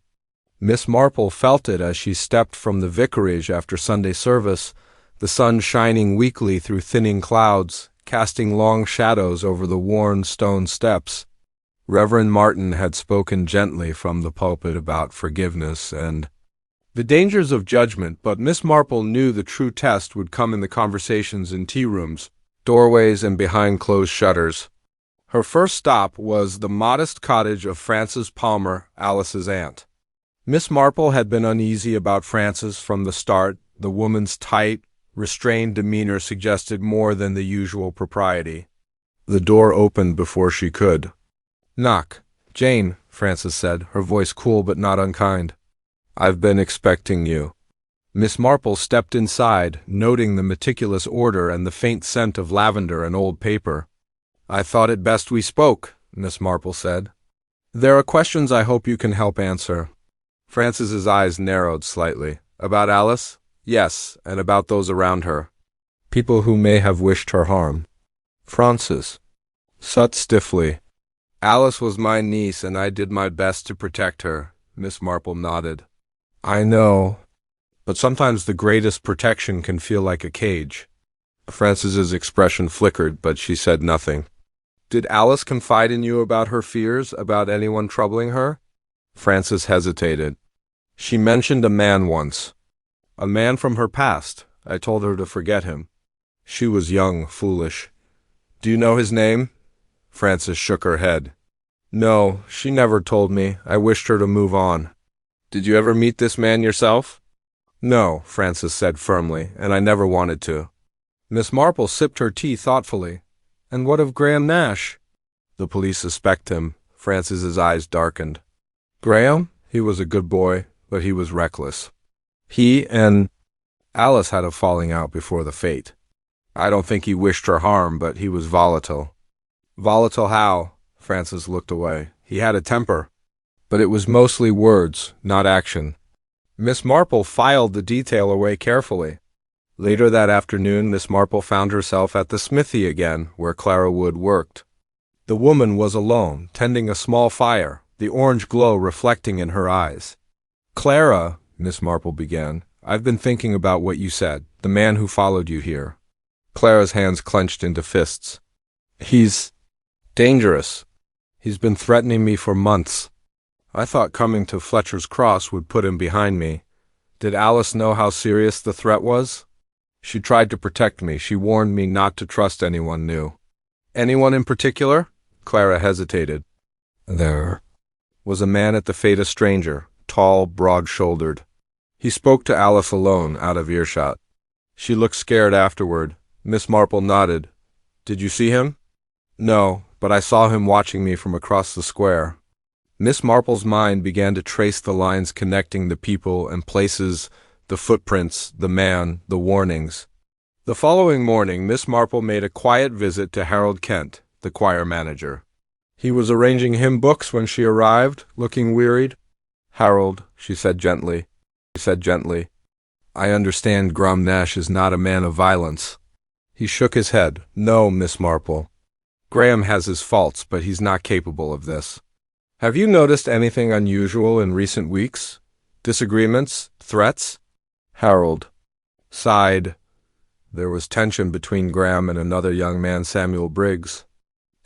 Miss Marple felt it as she stepped from the vicarage after Sunday service, the sun shining weakly through thinning clouds, casting long shadows over the worn stone steps. Reverend Martin had spoken gently from the pulpit about forgiveness and the dangers of judgment, but Miss Marple knew the true test would come in the conversations in tea rooms, doorways, and behind closed shutters. Her first stop was the modest cottage of Frances Palmer, Alice's aunt. Miss Marple had been uneasy about Frances from the start. The woman's tight, restrained demeanor suggested more than the usual propriety. The door opened before she could knock. "Jane," Frances said, her voice cool but not unkind. "I've been expecting you." Miss Marple stepped inside, noting the meticulous order and the faint scent of lavender and old paper. "I thought it best we spoke," Miss Marple said. "There are questions I hope you can help answer." Frances's eyes narrowed slightly. "About Alice?" "Yes, and about those around her. People who may have wished her harm." Frances sat stiffly. "Alice was my niece, and I did my best to protect her." Miss Marple nodded. "I know, but sometimes the greatest protection can feel like a cage." Frances's expression flickered, but she said nothing. "Did Alice confide in you about her fears, about anyone troubling her?" Frances hesitated. "She mentioned a man once. A man from her past. I told her to forget him. She was young, foolish." "Do you know his name?" Frances shook her head. "No, she never told me. I wished her to move on." "Did you ever meet this man yourself?" "No," Frances said firmly, "and I never wanted to." Miss Marple sipped her tea thoughtfully. "And what of Graham Nash?" "The police suspect him." Frances's eyes darkened. "Graham? He was a good boy, but he was reckless. He and Alice had a falling out before the fete. I don't think he wished her harm, but he was volatile." "Volatile how?" Frances looked away. "He had a temper." "But it was mostly words, not action." Miss Marple filed the detail away carefully. Later that afternoon, Miss Marple found herself at the smithy again, where Clara Wood worked. The woman was alone, tending a small fire, the orange glow reflecting in her eyes. "Clara," Miss Marple began, "I've been thinking about what you said, the man who followed you here." Clara's hands clenched into fists. "He's dangerous. He's been threatening me for months. I thought coming to Fletcher's Cross would put him behind me. Did Alice know how serious the threat was? She tried to protect me. She warned me not to trust anyone new." "Anyone in particular?" Clara hesitated. "There was a man at the fete, a stranger, tall, broad-shouldered. He spoke to Alice alone, out of earshot. She looked scared afterward." Miss Marple nodded. "Did you see him?" "No, but I saw him watching me from across the square." Miss Marple's mind began to trace the lines connecting the people and places, the footprints, the man, the warnings. The following morning, Miss Marple made a quiet visit to Harold Kent, the choir manager. He was arranging hymn books when she arrived, looking wearied. "Harold," she said gently, "I understand Graham Nash is not a man of violence." He shook his head. "No, Miss Marple. Graham has his faults, but he's not capable of this. Have you noticed anything unusual in recent weeks? Disagreements? Threats?" Harold sighed. There was tension between Graham and another young man, Samuel Briggs.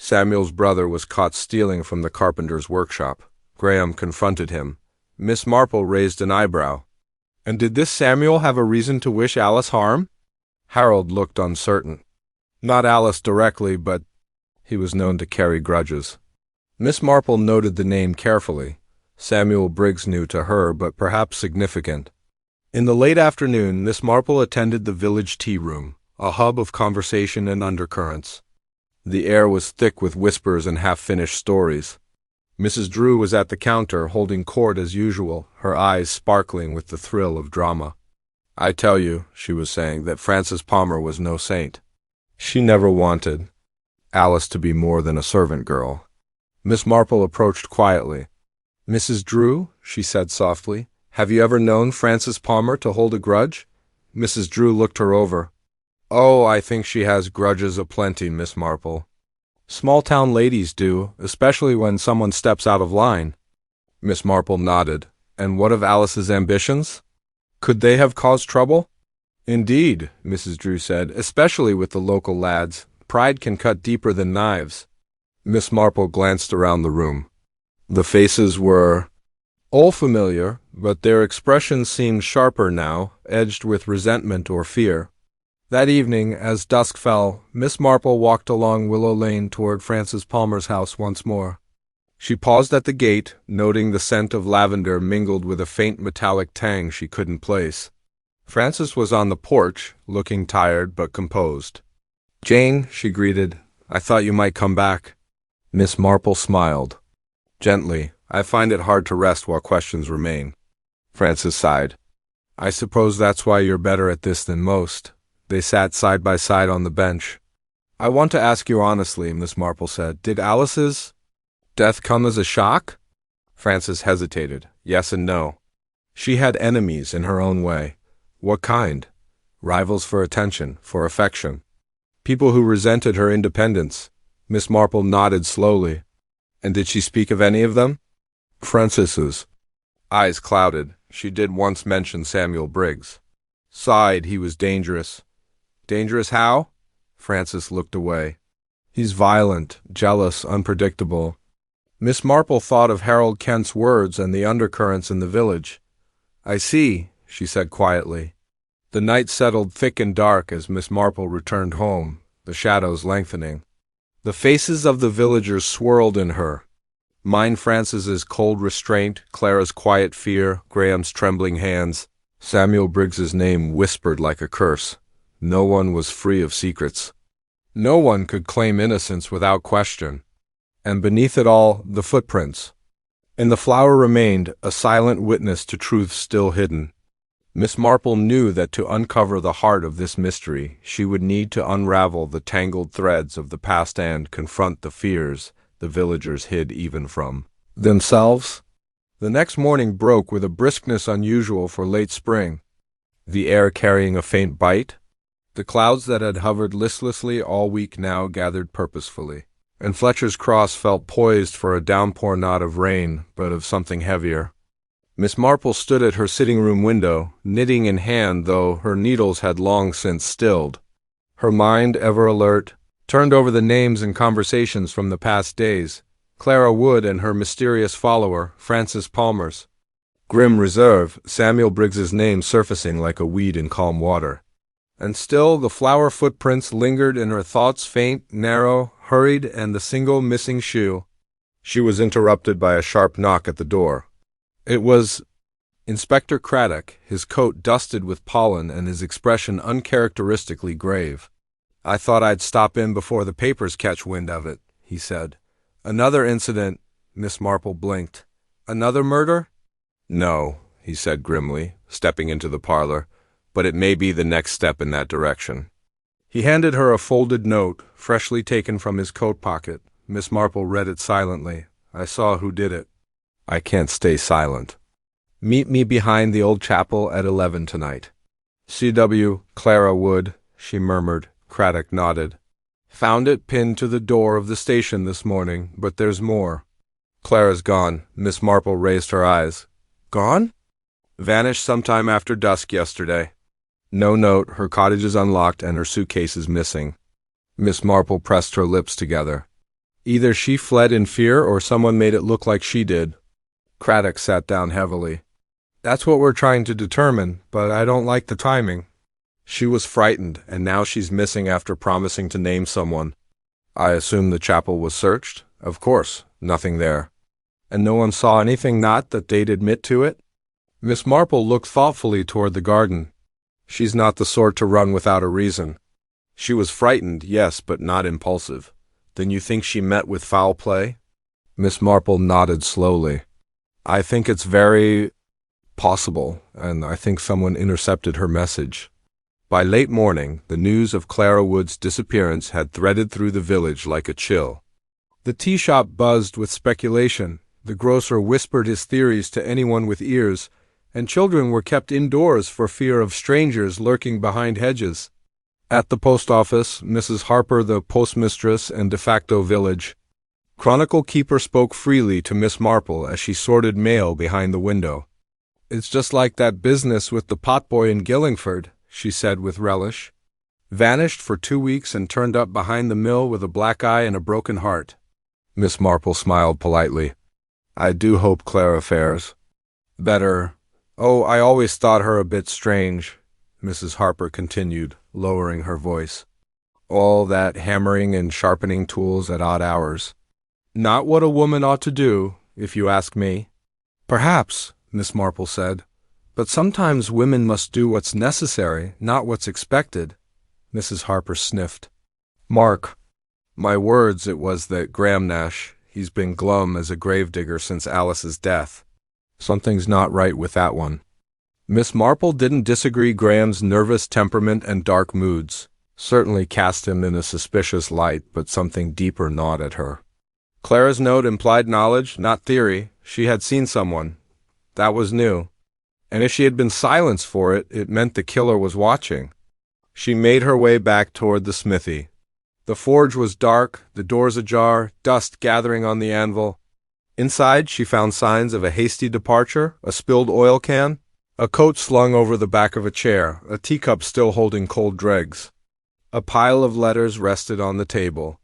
Samuel's brother was caught stealing from the carpenter's workshop. Graham confronted him. Miss Marple raised an eyebrow. "And did this Samuel have a reason to wish Alice harm?" Harold looked uncertain. "Not Alice directly, but he was known to carry grudges." Miss Marple noted the name carefully. Samuel Briggs new to her, but perhaps significant. In the late afternoon, Miss Marple attended the village tea room, a hub of conversation and undercurrents. The air was thick with whispers and half-finished stories. Mrs. Drew was at the counter, holding court as usual, her eyes sparkling with the thrill of drama. "I tell you," she was saying, "that Frances Palmer was no saint. She never wanted Alice to be more than a servant girl." Miss Marple approached quietly. "Mrs. Drew," she said softly, "have you ever known Frances Palmer to hold a grudge?" Mrs. Drew looked her over. "Oh, I think she has grudges aplenty, Miss Marple. Small-town ladies do, especially when someone steps out of line." Miss Marple nodded. And what of Alice's ambitions? Could they have caused trouble? Indeed, Mrs. Drew said, especially with the local lads. Pride can cut deeper than knives. Miss Marple glanced around the room. The faces were all familiar, but their expressions seemed sharper now, edged with resentment or fear. That evening, as dusk fell, Miss Marple walked along Willow Lane toward Francis Palmer's house once more. She paused at the gate, noting the scent of lavender mingled with a faint metallic tang she couldn't place. Francis was on the porch, looking tired but composed. "Jane," she greeted, "I thought you might come back." Miss Marple smiled. Gently, "I find it hard to rest while questions remain." Francis sighed. "I suppose that's why you're better at this than most." They sat side by side on the bench. "I want to ask you honestly," Miss Marple said, "did Alice's death come as a shock?" Francis hesitated. Yes and no. She had enemies in her own way. What kind? Rivals for attention, for affection. People who resented her independence. Miss Marple nodded slowly. "And did she speak of any of them?" Francis's eyes clouded. She did once mention Samuel Briggs. Sighed, he was dangerous. Dangerous how? Francis looked away. He's violent, jealous, unpredictable. Miss Marple thought of Harold Kent's words and the undercurrents in the village. "I see," she said quietly. The night settled thick and dark as Miss Marple returned home, the shadows lengthening. The faces of the villagers swirled in her. Mine Francis's cold restraint, Clara's quiet fear, Graham's trembling hands. Samuel Briggs's name whispered like a curse. No one was free of secrets. No one could claim innocence without question. And beneath it all, the footprints. And the flower remained, a silent witness to truths still hidden. Miss Marple knew that to uncover the heart of this mystery, she would need to unravel the tangled threads of the past and confront the fears the villagers hid even from themselves. The next morning broke with a briskness unusual for late spring, the air carrying a faint bite. The clouds that had hovered listlessly all week now gathered purposefully, and Fletcher's Cross felt poised for a downpour not of rain, but of something heavier. Miss Marple stood at her sitting-room window, knitting in hand, though her needles had long since stilled. Her mind, ever alert, turned over the names and conversations from the past days. Clara Wood and her mysterious follower, Francis Palmer's grim reserve, Samuel Briggs's name surfacing like a weed in calm water. And still the flower footprints lingered in her thoughts, faint, narrow, hurried, and the single missing shoe. She was interrupted by a sharp knock at the door. It was Inspector Craddock, his coat dusted with pollen and his expression uncharacteristically grave. "I thought I'd stop in before the papers catch wind of it," he said. "Another incident," Miss Marple blinked. "Another murder?" "No," he said grimly, stepping into the parlor, "but it may be the next step in that direction." He handed her a folded note, freshly taken from his coat pocket. Miss Marple read it silently. "I saw who did it. I can't stay silent. Meet me behind the old chapel at 11 tonight. C.W. Clara Wood," she murmured. Craddock nodded. "Found it pinned to the door of the station this morning, but there's more." "Clara's gone." Miss Marple raised her eyes. "Gone?" "Vanished sometime after dusk yesterday. No note, her cottage is unlocked, and her suitcase is missing." Miss Marple pressed her lips together. Either she fled in fear or someone made it look like she did. Craddock sat down heavily. "That's what we're trying to determine, but I don't like the timing. She was frightened, and now she's missing after promising to name someone." "I assume the chapel was searched?" "Of course. Nothing there." "And no one saw anything not that they'd admit to it?" Miss Marple looked thoughtfully toward the garden. "She's not the sort to run without a reason." "She was frightened, yes, but not impulsive." "Then you think she met with foul play?" Miss Marple nodded slowly. "I think it's very possible, and I think someone intercepted her message." By late morning, the news of Clara Wood's disappearance had threaded through the village like a chill. The tea shop buzzed with speculation, the grocer whispered his theories to anyone with ears, and children were kept indoors for fear of strangers lurking behind hedges. At the post office, Mrs. Harper, the postmistress and de facto village chronicle keeper, spoke freely to Miss Marple as she sorted mail behind the window. It's just like that business with the potboy in Gillingford, she said with relish. Vanished for 2 weeks and turned up behind the mill with a black eye and a broken heart. Miss Marple smiled politely. I do hope Clara fares better. Oh, I always thought her a bit strange, Mrs. Harper continued, lowering her voice. All that hammering and sharpening tools at odd hours. Not what a woman ought to do, if you ask me. Perhaps, Miss Marple said, but sometimes women must do what's necessary, not what's expected. Mrs. Harper sniffed. Mark, my words it was that Graham Nash, he's been glum as a gravedigger since Alice's death. Something's not right with that one. Miss Marple didn't disagree. Graham's nervous temperament and dark moods certainly cast him in a suspicious light, but something deeper gnawed at her. Clara's note implied knowledge, not theory. She had seen someone. That was new. And if she had been silenced for it, it meant the killer was watching. She made her way back toward the smithy. The forge was dark, the doors ajar, dust gathering on the anvil. Inside, she found signs of a hasty departure, a spilled oil can, a coat slung over the back of a chair, a teacup still holding cold dregs. A pile of letters rested on the table.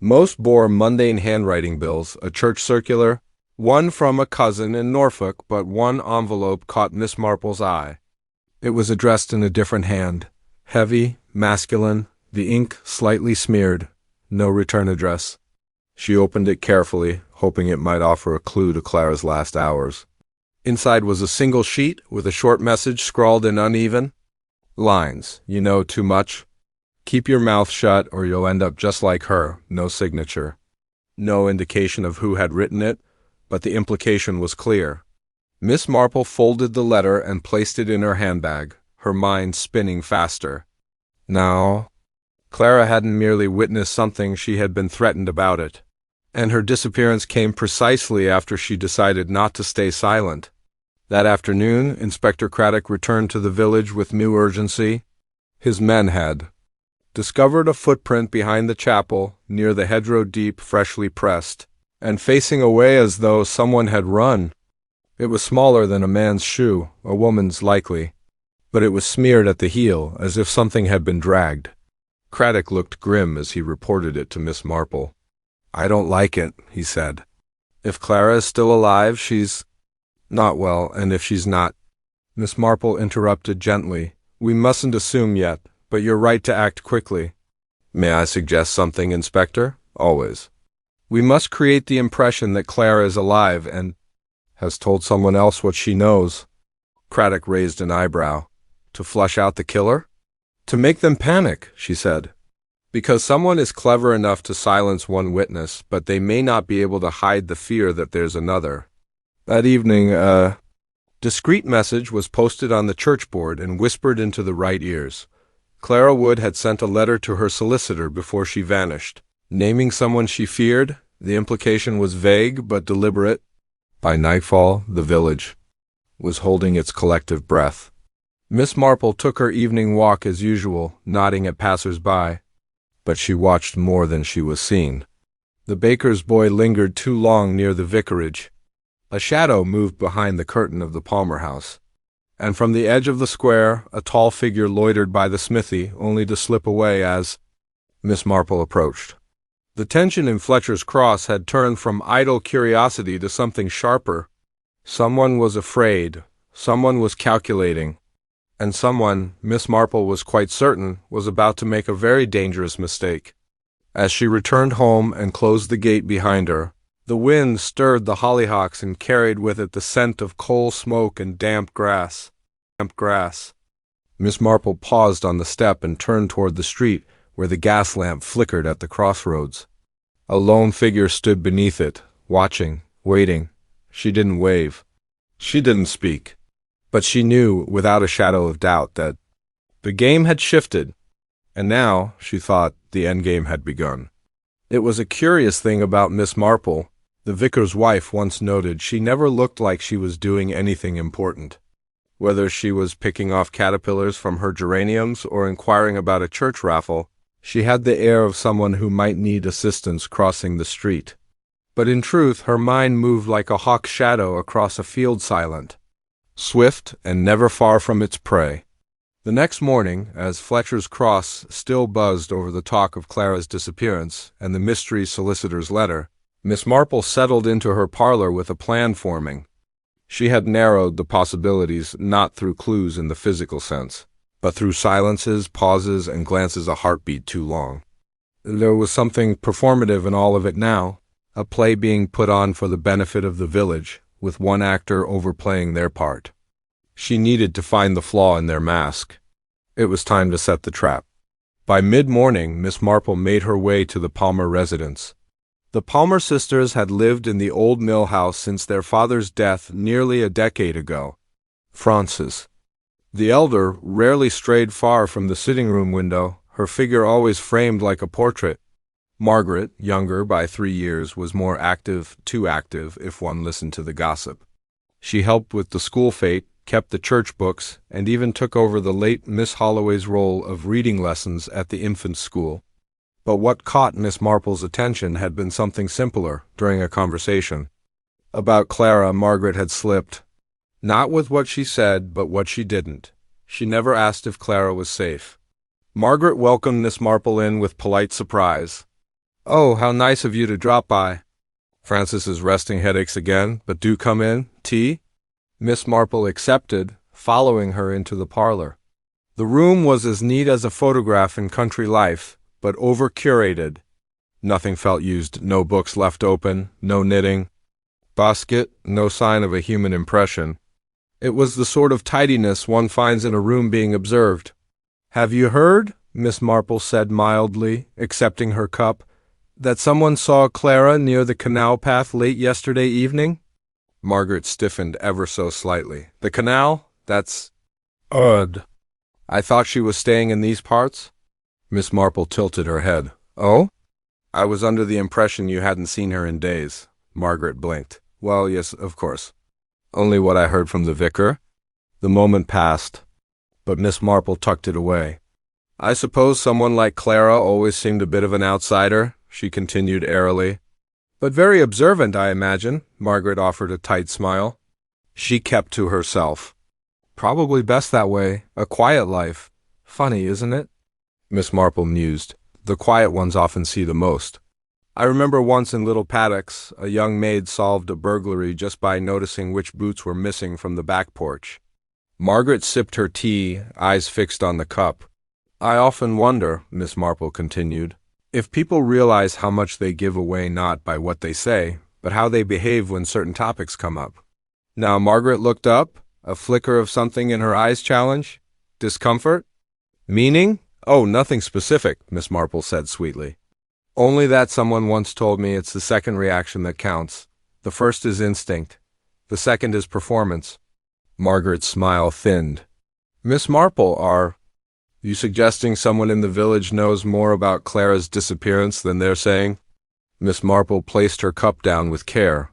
Most bore mundane handwriting bills, a church circular, one from a cousin in Norfolk, but one envelope caught Miss Marple's eye. It was addressed in a different hand, heavy, masculine, the ink slightly smeared, no return address. She opened it carefully, hoping it might offer a clue to Clara's last hours. Inside was a single sheet with a short message scrawled in uneven lines. You know too much. Keep your mouth shut or you'll end up just like her. No signature. No indication of who had written it, but the implication was clear. Miss Marple folded the letter and placed it in her handbag, her mind spinning faster. Now, Clara hadn't merely witnessed something, she had been threatened about it. And her disappearance came precisely after she decided not to stay silent. That afternoon, Inspector Craddock returned to the village with new urgency. His men had discovered a footprint behind the chapel, near the hedgerow deep, freshly pressed, and facing away as though someone had run. It was smaller than a man's shoe, a woman's likely, but it was smeared at the heel, as if something had been dragged. Craddock looked grim as he reported it to Miss Marple. I don't like it, he said. If Clara is still alive, she's not well, and if she's not... Miss Marple interrupted gently. We mustn't assume yet, but you're right to act quickly. May I suggest something, Inspector? Always. We must create the impression that Clara is alive and has told someone else what she knows. Craddock raised an eyebrow. To flush out the killer? To make them panic, she said. Because someone is clever enough to silence one witness, but they may not be able to hide the fear that there's another. That evening, a discreet message was posted on the church board and whispered into the right ears. Clara Wood had sent a letter to her solicitor before she vanished, naming someone she feared. The implication was vague but deliberate. By nightfall, the village was holding its collective breath. Miss Marple took her evening walk as usual, nodding at passers-by. But she watched more than she was seen. The baker's boy lingered too long near the vicarage. A shadow moved behind the curtain of the Palmer house, and from the edge of the square a tall figure loitered by the smithy, only to slip away as Miss Marple approached. The tension in Fletcher's Cross had turned from idle curiosity to something sharper. Someone was afraid, someone was calculating, and someone, Miss Marple was quite certain, was about to make a very dangerous mistake. As she returned home and closed the gate behind her, the wind stirred the hollyhocks and carried with it the scent of coal smoke and damp grass. Miss Marple paused on the step and turned toward the street, where the gas lamp flickered at the crossroads. A lone figure stood beneath it, watching, waiting. She didn't wave. She didn't speak. But she knew, without a shadow of doubt, that the game had shifted, and now, she thought, the endgame had begun. It was a curious thing about Miss Marple. The vicar's wife once noted she never looked like she was doing anything important. Whether she was picking off caterpillars from her geraniums or inquiring about a church raffle, she had the air of someone who might need assistance crossing the street. But in truth, her mind moved like a hawk's shadow across a field silent. swift and never far from its prey. The next morning, as Fletcher's Cross still buzzed over the talk of Clara's disappearance and the mystery solicitor's letter, Miss Marple settled into her parlor with a plan forming. She had narrowed the possibilities not through clues in the physical sense, but through silences, pauses, and glances a heartbeat too long. There was something performative in all of it now, a play being put on for the benefit of the village, with one actor overplaying their part. She needed to find the flaw in their mask. It was time to set the trap. By mid-morning, Miss Marple made her way to the Palmer residence. The Palmer sisters had lived in the old mill house since their father's death nearly a decade ago. Frances, the elder, rarely strayed far from the sitting-room window, her figure always framed like a portrait. Margaret, younger by 3 years, was more active, too active if one listened to the gossip. She helped with the school fete, kept the church books, and even took over the late Miss Holloway's role of reading lessons at the infant school. But what caught Miss Marple's attention had been something simpler during a conversation. About Clara, Margaret had slipped. Not with what she said, but what she didn't. She never asked if Clara was safe. Margaret welcomed Miss Marple in with polite surprise. "Oh, how nice of you to drop by. Frances is resting headaches again, but do come in. Tea?" Miss Marple accepted, following her into the parlor. The room was as neat as a photograph in country life, but over-curated. Nothing felt used, no books left open, no knitting basket, no sign of a human impression. It was the sort of tidiness one finds in a room being observed. "Have you heard," Miss Marple said mildly, accepting her cup, "that someone saw Clara near the canal path late yesterday evening?" Margaret stiffened ever so slightly. "The canal? That's odd. I thought she was staying in these parts?" Miss Marple tilted her head. "Oh? I was under the impression you hadn't seen her in days." Margaret blinked. "Well, yes, of course. Only what I heard from the vicar." The moment passed, but Miss Marple tucked it away. "I suppose someone like Clara always seemed a bit of an outsider," she continued airily. "But very observant, I imagine." Margaret offered a tight smile. She kept to herself. "Probably best that way, a quiet life. Funny, isn't it?" Miss Marple mused. "The quiet ones often see the most. I remember once in Little Paddocks, a young maid solved a burglary just by noticing which boots were missing from the back porch." Margaret sipped her tea, eyes fixed on the cup. "I often wonder," Miss Marple continued, "if people realize how much they give away not by what they say, but how they behave when certain topics come up." Now Margaret looked up, a flicker of something in her eyes challenge. "Discomfort? Meaning?" "Oh, nothing specific," Miss Marple said sweetly. "Only that someone once told me it's the second reaction that counts. The first is instinct. The second is performance." Margaret's smile thinned. "Miss Marple, are you suggesting someone in the village knows more about Clara's disappearance than they're saying?" Miss Marple placed her cup down with care.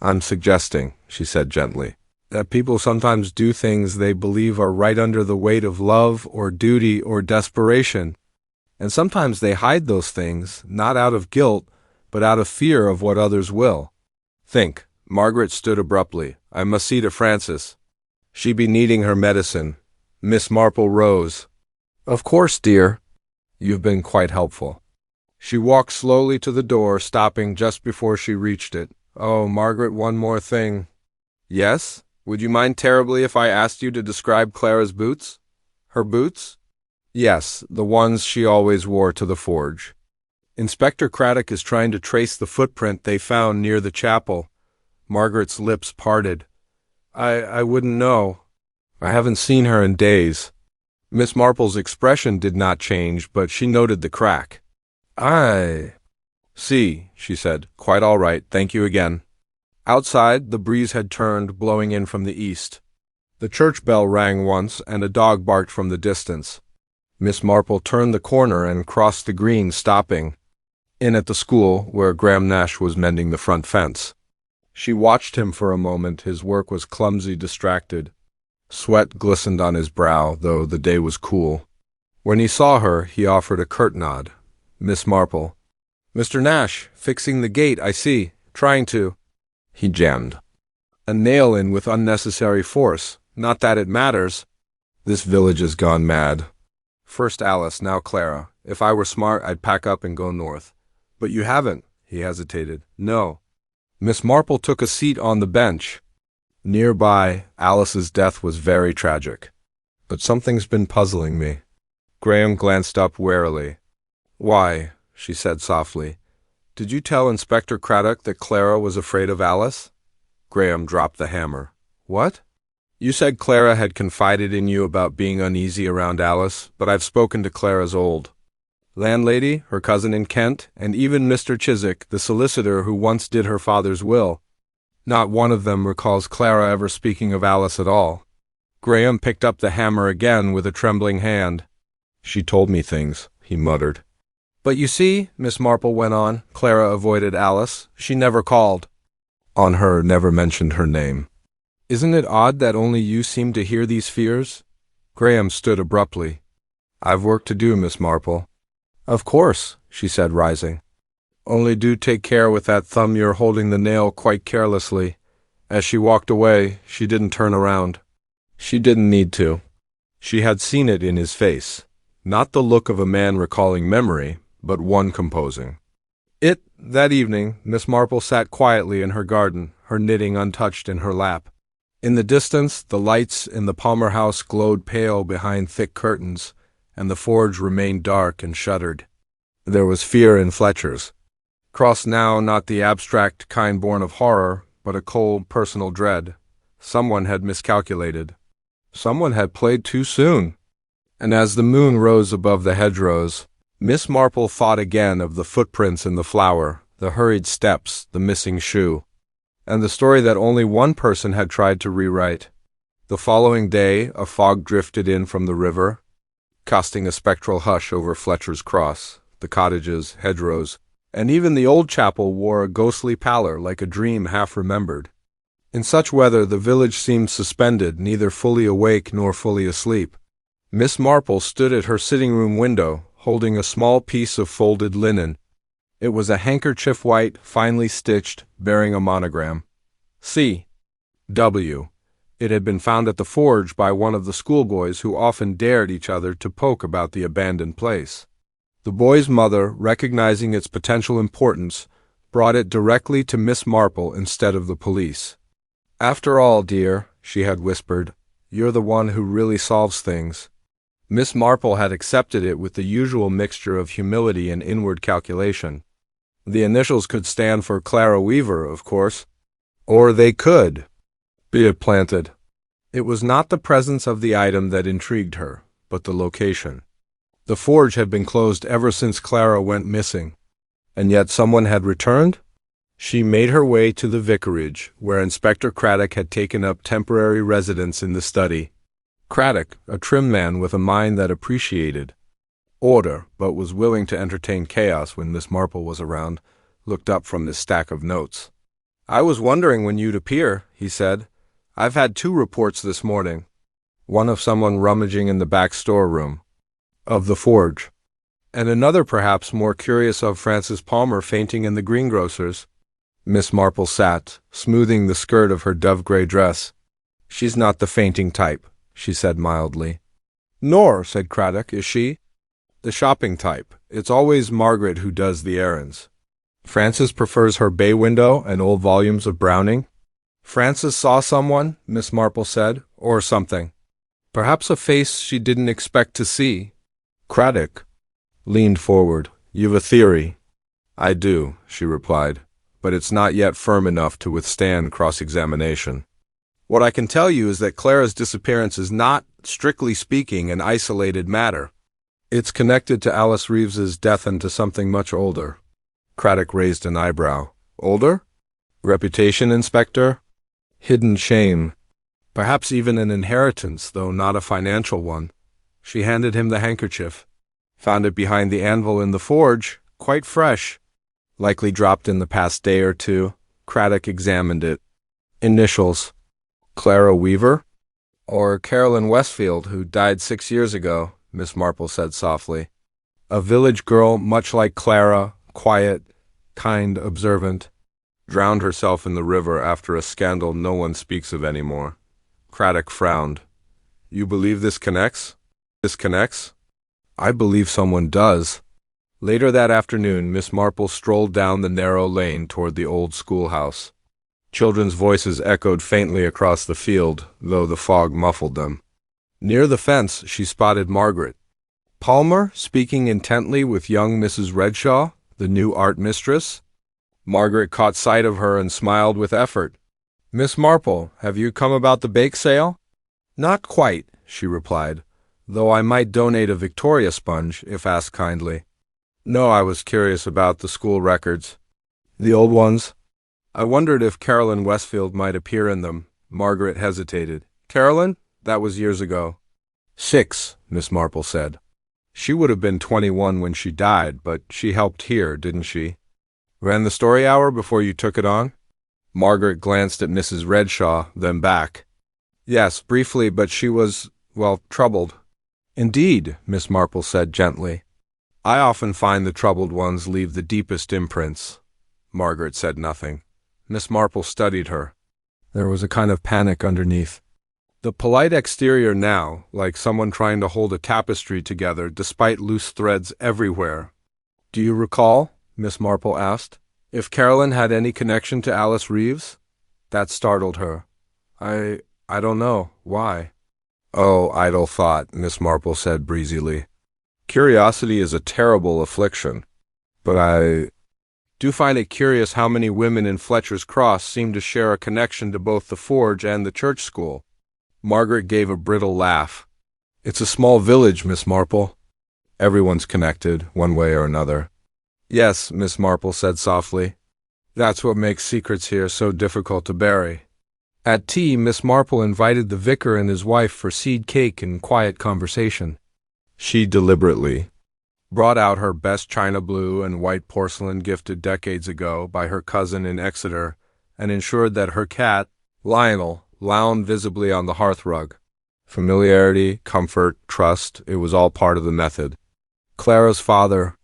"I'm suggesting," she said gently, "that people sometimes do things they believe are right under the weight of love or duty or desperation. And sometimes they hide those things, not out of guilt, but out of fear of what others will. Think." Margaret stood abruptly. "I must see to Frances. She be needing her medicine." Miss Marple rose. "Of course, dear. You've been quite helpful." She walked slowly to the door, stopping just before she reached it. "Oh, Margaret, one more thing." "Yes? Would you mind terribly if I asked you to describe Clara's boots?" "Her boots?" "Yes, the ones she always wore to the forge. Inspector Craddock is trying to trace the footprint they found near the chapel." Margaret's lips parted. I wouldn't know. I haven't seen her in days." Miss Marple's expression did not change, but she noted the crack. "I see," she said. "Quite all right, thank you again." Outside, the breeze had turned, blowing in from the east. The church bell rang once, and a dog barked from the distance. Miss Marple turned the corner and crossed the green, stopping in at the school, where Graham Nash was mending the front fence. She watched him for a moment. His work was clumsy, distracted. Sweat glistened on his brow, though the day was cool. When he saw her, he offered a curt nod. "Miss Marple." "Mr. Nash, fixing the gate, I see. Trying to—" He jammed. A nail in with unnecessary force. Not that it matters. This village has gone mad. First Alice, now Clara. If I were smart, I'd pack up and go north. But you haven't, he hesitated. No. Miss Marple took a seat on the bench. Nearby, Alice's death was very tragic. But something's been puzzling me. Graham glanced up warily. Why, she said softly. Did you tell Inspector Craddock that Clara was afraid of Alice? Graham dropped the hammer. What? You said Clara had confided in you about being uneasy around Alice, but I've spoken to Clara's old landlady, her cousin in Kent, and even Mr. Chiswick, the solicitor who once did her father's will. Not one of them recalls Clara ever speaking of Alice at all. Graham picked up the hammer again with a trembling hand. She told me things, he muttered. But you see, Miss Marple went on, Clara avoided Alice. She never called on her, never mentioned her name. Isn't it odd that only you seem to hear these fears? Graham stood abruptly. I've work to do, Miss Marple. Of course, she said, rising. Only do take care with that thumb. You're holding the nail quite carelessly. As she walked away, she didn't turn around. She didn't need to. She had seen it in his face. Not the look of a man recalling memory, but one composing. That evening, Miss Marple sat quietly in her garden, her knitting untouched in her lap. In the distance, the lights in the Palmer house glowed pale behind thick curtains, and the forge remained dark and shuttered. There was fear in Fletcher's. Crossed now, not the abstract kind born of horror, but a cold, personal dread. Someone had miscalculated. Someone had played too soon. And as the moon rose above the hedgerows, Miss Marple thought again of the footprints in the flower, the hurried steps, the missing shoe, and the story that only one person had tried to rewrite. The following day, a fog drifted in from the river, casting a spectral hush over Fletcher's Cross, the cottages, hedgerows, and even the old chapel wore a ghostly pallor like a dream half remembered. In such weather the village seemed suspended, neither fully awake nor fully asleep. Miss Marple stood at her sitting-room window, holding a small piece of folded linen. It was a handkerchief white, finely stitched, bearing a monogram. C. W. It had been found at the forge by one of the schoolboys who often dared each other to poke about the abandoned place. The boy's mother, recognizing its potential importance, brought it directly to Miss Marple instead of the police. After all, dear, she had whispered, you're the one who really solves things. Miss Marple had accepted it with the usual mixture of humility and inward calculation. The initials could stand for Clara Weaver, of course. Or they could be it planted. It was not the presence of the item that intrigued her, but the location. The forge had been closed ever since Clara went missing. And yet someone had returned? She made her way to the vicarage, where Inspector Craddock had taken up temporary residence in the study. Craddock, a trim man with a mind that appreciated order, but was willing to entertain chaos when Miss Marple was around, looked up from his stack of notes. I was wondering when you'd appear, he said. I've had 2 reports this morning. One of someone rummaging in the back storeroom of the forge, and another perhaps more curious of Frances Palmer fainting in the greengrocer's. Miss Marple sat, smoothing the skirt of her dove-gray dress. She's not the fainting type, she said mildly. Nor, said Craddock, is she the shopping type. It's always Margaret who does the errands. Frances prefers her bay window and old volumes of Browning. Frances saw someone, Miss Marple said, or something. Perhaps a face she didn't expect to see. Craddock leaned forward. You've a theory. I do, she replied, but it's not yet firm enough to withstand cross-examination. What I can tell you is that Clara's disappearance is not, strictly speaking, an isolated matter. It's connected to Alice Reeves's death and to something much older. Craddock raised an eyebrow. Older? Reputation, Inspector? Hidden shame. Perhaps even an inheritance, though not a financial one. She handed him the handkerchief. Found it behind the anvil in the forge, quite fresh. Likely dropped in the past day or 2. Craddock examined it. Initials. Clara Weaver? Or Carolyn Westfield, who died 6 years ago, Miss Marple said softly. A village girl much like Clara, quiet, kind, observant. Drowned herself in the river after a scandal no one speaks of anymore. Craddock frowned. You believe this connects? This connects? I believe someone does. Later that afternoon, Miss Marple strolled down the narrow lane toward the old schoolhouse. Children's voices echoed faintly across the field, though the fog muffled them. Near the fence, she spotted Margaret Palmer speaking intently with young Mrs. Redshaw, the new art mistress. Margaret caught sight of her and smiled with effort. Miss Marple, have you come about the bake sale? Not quite, she replied, though I might donate a Victoria sponge if asked kindly. No, I was curious about the school records. The old ones? I wondered if Carolyn Westfield might appear in them. Margaret hesitated. Carolyn? That was years ago. 6, Miss Marple said. She would have been 21 when she died, but she helped here, didn't she? Ran the story hour before you took it on? Margaret glanced at Mrs. Redshaw, then back. Yes, briefly, but she was, well, troubled. Indeed, Miss Marple said gently. I often find the troubled ones leave the deepest imprints. Margaret said nothing. Miss Marple studied her. There was a kind of panic underneath. The polite exterior now, like someone trying to hold a tapestry together despite loose threads everywhere. Do you recall, Miss Marple asked, if Carolyn had any connection to Alice Reeves? That startled her. I don't know. Why? Oh, idle thought, Miss Marple said breezily. Curiosity is a terrible affliction, but I do find it curious how many women in Fletcher's Cross seem to share a connection to both the forge and the church school. Margaret gave a brittle laugh. It's a small village, Miss Marple. Everyone's connected, one way or another. Yes, Miss Marple said softly. That's what makes secrets here so difficult to bury. At tea, Miss Marple invited the vicar and his wife for seed cake and quiet conversation. She deliberately brought out her best china blue and white porcelain gifted decades ago by her cousin in Exeter and ensured that her cat, Lionel, lounged visibly on the hearthrug. Familiarity, comfort, trust, it was all part of the method. Clara's father,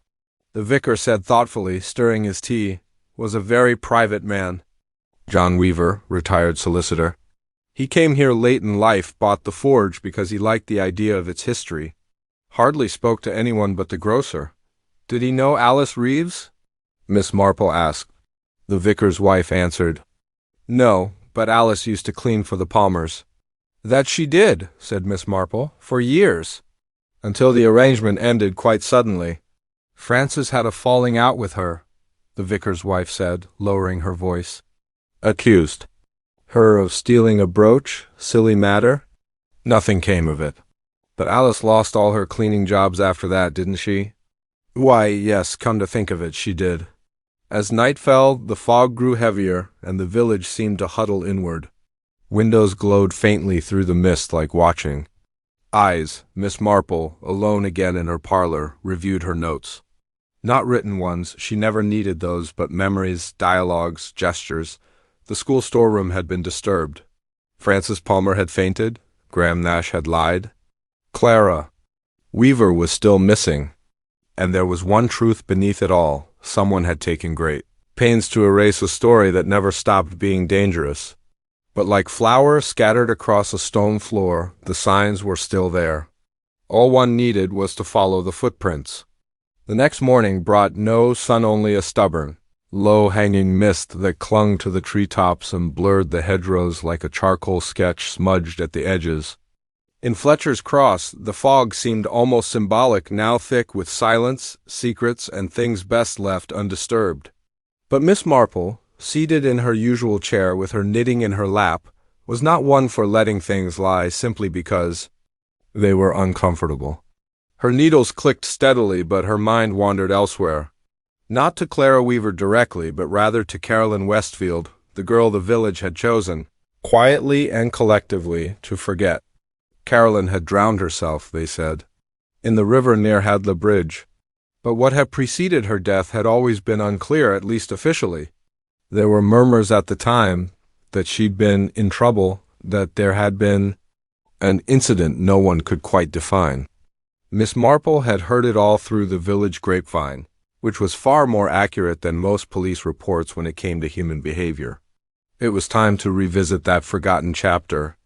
the vicar said thoughtfully, stirring his tea, was a very private man. John Weaver, retired solicitor. He came here late in life, bought the forge because he liked the idea of its history. Hardly spoke to anyone but the grocer. Did he know Alice Reeves? Miss Marple asked. The vicar's wife answered, No, but Alice used to clean for the Palmers. That she did, said Miss Marple, for years, until the arrangement ended quite suddenly. Frances had a falling out with her, the vicar's wife said, lowering her voice. Accused her of stealing a brooch, silly matter. Nothing came of it. But Alice lost all her cleaning jobs after that, didn't she? Why, yes, come to think of it, she did. As night fell, the fog grew heavier, and the village seemed to huddle inward. Windows glowed faintly through the mist like watching. Eyes, Miss Marple, alone again in her parlor, reviewed her notes. Not written ones, she never needed those, but memories, dialogues, gestures. The school storeroom had been disturbed. Frances Palmer had fainted. Graham Nash had lied. Clara Weaver was still missing. And there was one truth beneath it all. Someone had taken great pains to erase a story that never stopped being dangerous. But like flowers scattered across a stone floor, the signs were still there. All one needed was to follow the footprints. The next morning brought no sun, only a stubborn, low-hanging mist that clung to the treetops and blurred the hedgerows like a charcoal sketch smudged at the edges. In Fletcher's Cross, the fog seemed almost symbolic, now thick with silence, secrets, and things best left undisturbed. But Miss Marple, seated in her usual chair with her knitting in her lap, was not one for letting things lie simply because they were uncomfortable. Her needles clicked steadily, but her mind wandered elsewhere. Not to Clara Weaver directly, but rather to Carolyn Westfield, the girl the village had chosen, quietly and collectively, to forget. Carolyn had drowned herself, they said, in the river near Hadley Bridge. But what had preceded her death had always been unclear, at least officially. There were murmurs at the time that she'd been in trouble, that there had been an incident no one could quite define. Miss Marple had heard it all through the village grapevine. which was far more accurate than most police reports when it came to human behavior. It was time to revisit that forgotten chapter.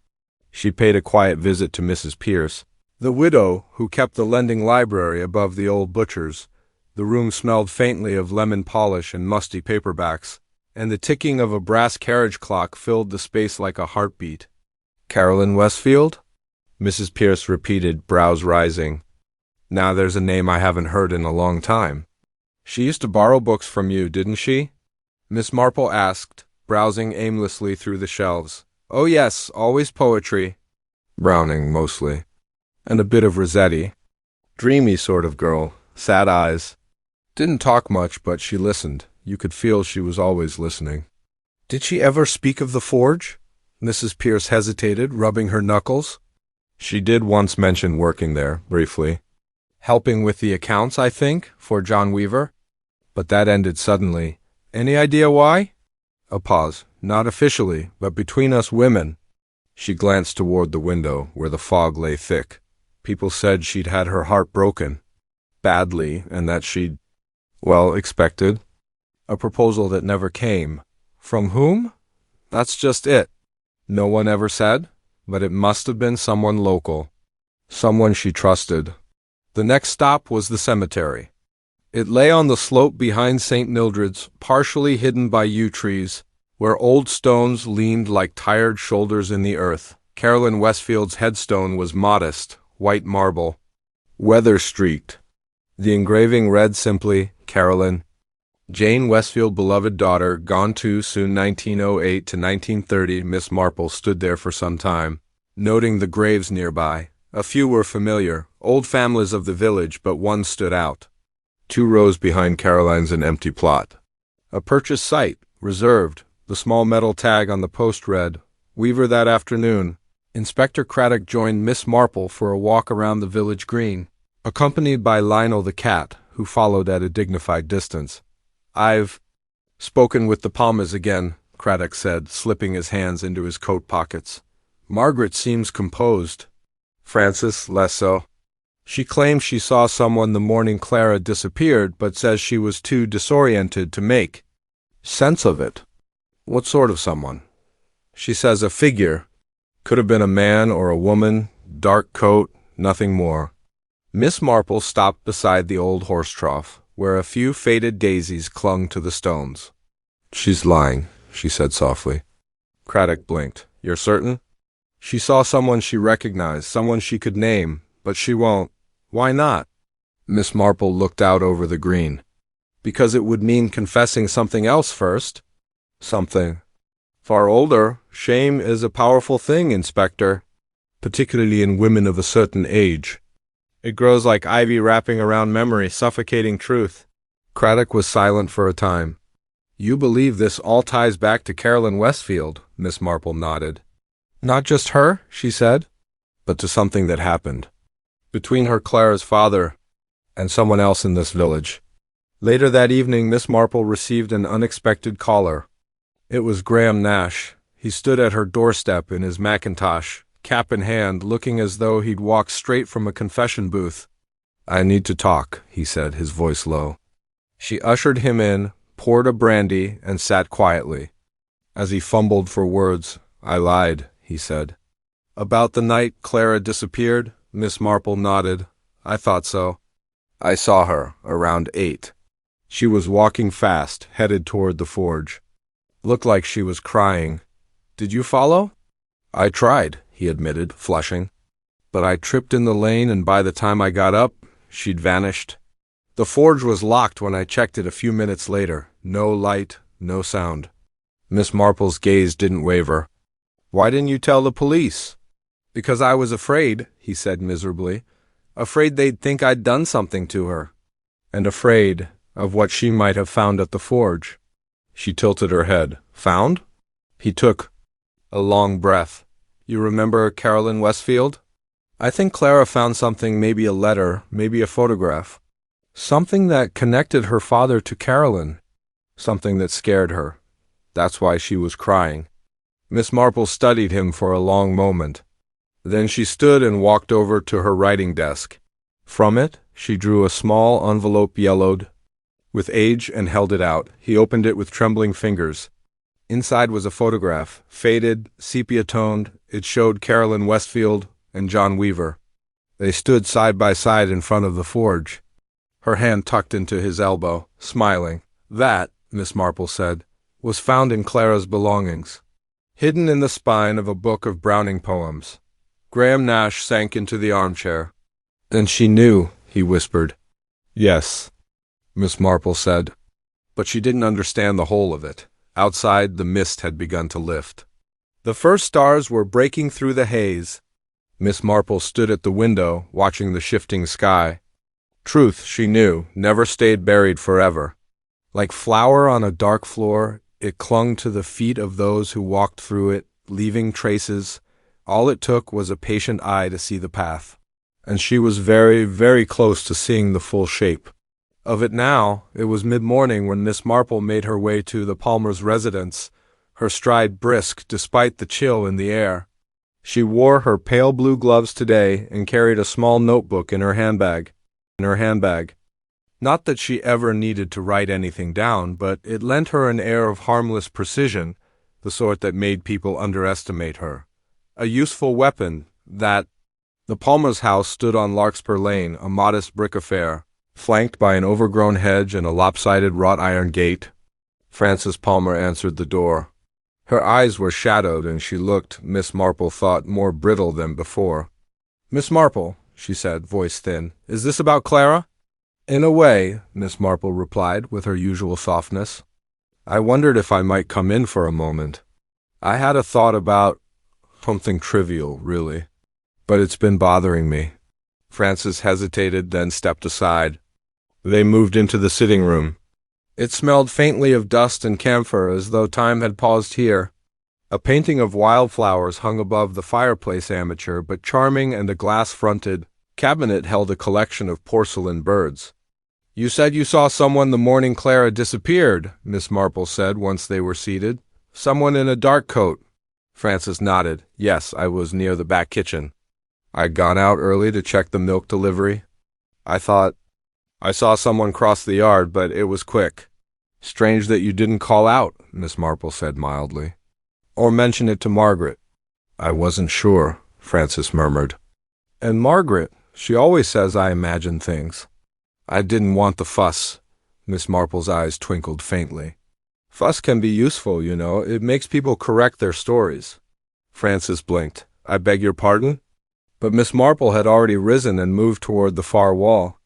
She paid a quiet visit to Mrs. Pierce, the widow who kept the lending library above the old butcher's. The room smelled faintly of lemon polish and musty paperbacks, and the ticking of a brass carriage clock filled the space like a heartbeat. "Caroline Westfield?" Mrs. Pierce repeated, brows rising. "Now there's a name I haven't heard in a long time. She used to borrow books from you, didn't she?" Miss Marple asked, browsing aimlessly through the shelves. "Oh yes, always poetry. Browning, mostly. And a bit of Rossetti. Dreamy sort of girl, sad eyes. Didn't talk much, but she listened. You could feel she was always listening." "Did she ever speak of the forge?" Mrs. Pierce hesitated, rubbing her knuckles. "She did once mention working there, briefly. Helping with the accounts, I think, for John Weaver. But that ended suddenly. Any idea why?" A pause. "Not officially, but between us women." She glanced toward the window, where the fog lay thick. "People said she'd had her heart broken. Badly, and that she'd, well, expected. A proposal that never came." "From whom?" "That's just it. No one ever said, but it must have been someone local. Someone she trusted." The next stop was the cemetery. It lay on the slope behind St. Mildred's, partially hidden by yew trees, where old stones leaned like tired shoulders in the earth. Caroline Westfield's headstone was modest, white marble, weather-streaked. The engraving read simply, "Caroline, Jane Westfield, beloved daughter, gone too soon 1908 to 1930. Miss Marple stood there for some time, noting the graves nearby. A few were familiar, old families of the village, but one stood out. 2 rows behind Caroline's an empty plot. A purchase site, reserved. The small metal tag on the post read, "Weaver that afternoon." Inspector Craddock joined Miss Marple for a walk around the village green, accompanied by Lionel the cat, who followed at a dignified distance. "I've spoken with the Palmers again," Craddock said, slipping his hands into his coat pockets. "Margaret seems composed. Frances, less so. She claims she saw someone the morning Clara disappeared, but says she was too disoriented to make sense of it." "What sort of someone?" "She says a figure. Could have been a man or a woman, dark coat, nothing more." Miss Marple stopped beside the old horse trough, where a few faded daisies clung to the stones. "She's lying," she said softly. Craddock blinked. "You're certain?" "She saw someone she recognized, someone she could name, but she won't." "Why not?" Miss Marple looked out over the green. "Because it would mean confessing something else first." "Something far older. Shame is a powerful thing, Inspector, particularly in women of a certain age. It grows like ivy wrapping around memory, suffocating truth." Craddock was silent for a time. "You believe this all ties back to Caroline Westfield?" Miss Marple nodded. "Not just her," she said, "but to something that happened between her Clara's father and someone else in this village." Later that evening, Miss Marple received an unexpected caller. It was Graham Nash. He stood at her doorstep in his mackintosh, cap in hand, looking as though he'd walked straight from a confession booth. "I need to talk," he said, his voice low. She ushered him in, poured a brandy, and sat quietly. As he fumbled for words, "I lied," he said. "About the night Clara disappeared?" Miss Marple nodded. "I thought so. I saw her around 8. She was walking fast, headed toward the forge. Looked like she was crying. Did you follow?" "I tried," he admitted, flushing. "But I tripped in the lane, and by the time I got up, she'd vanished. The forge was locked when I checked it a few minutes later. No light, no sound." Miss Marple's gaze didn't waver. "Why didn't you tell the police?" "Because I was afraid," he said miserably. "Afraid they'd think I'd done something to her. And afraid of what she might have found at the forge." She tilted her head. "Found?" He took a long breath. "You remember Caroline Westfield?" "I think Clara found something, maybe a letter, maybe a photograph. Something that connected her father to Caroline. Something that scared her. That's why she was crying." Miss Marple studied him for a long moment. Then she stood and walked over to her writing desk. From it, she drew a small envelope yellowed, with age and held it out. He opened it with trembling fingers. Inside was a photograph, faded, sepia-toned. It showed Carolyn Westfield and John Weaver. They stood side by side in front of the forge, her hand tucked into his elbow, smiling. That, Miss Marple said, was found in Clara's belongings, hidden in the spine of a book of Browning poems. Graham Nash sank into the armchair. Then she knew, he whispered. Yes, Miss Marple said. But she didn't understand the whole of it. Outside, the mist had begun to lift. The first stars were breaking through the haze. Miss Marple stood at the window, watching the shifting sky. Truth, she knew, never stayed buried forever. Like flour on a dark floor, it clung to the feet of those who walked through it, leaving traces. All it took was a patient eye to see the path. And she was very, very close to seeing the full shape of it now. It was mid-morning when Miss Marple made her way to the Palmers' residence, her stride brisk despite the chill in the air. She wore her pale blue gloves today and carried a small notebook in her handbag. Not that she ever needed to write anything down, but it lent her an air of harmless precision, the sort that made people underestimate her. A useful weapon that... The Palmers' house stood on Larkspur Lane, a modest brick affair, flanked by an overgrown hedge and a lopsided wrought-iron gate. Frances Palmer answered the door. Her eyes were shadowed, and she looked, Miss Marple thought, more brittle than before. "Miss Marple," she said, voice thin, "is this about Clara?" "In a way," Miss Marple replied, with her usual softness. "I wondered if I might come in for a moment. I had a thought about something trivial, really. But it's been bothering me." Frances hesitated, then stepped aside. They moved into the sitting room. It smelled faintly of dust and camphor, as though time had paused here. A painting of wildflowers hung above the fireplace, amateur but charming, and a glass-fronted cabinet held a collection of porcelain birds. "You said you saw someone the morning Clara disappeared," Miss Marple said once they were seated. "Someone in a dark coat." Frances nodded. "Yes, I was near the back kitchen. I'd gone out early to check the milk delivery. I saw someone cross the yard, but it was quick." "Strange that you didn't call out," Miss Marple said mildly. "Or mention it to Margaret." "I wasn't sure," Frances murmured. "And Margaret, she always says I imagine things." "I didn't want the fuss." Miss Marple's eyes twinkled faintly. "Fuss can be useful, you know. It makes people correct their stories." Frances blinked. "I beg your pardon?" But Miss Marple had already risen and moved toward the far wall.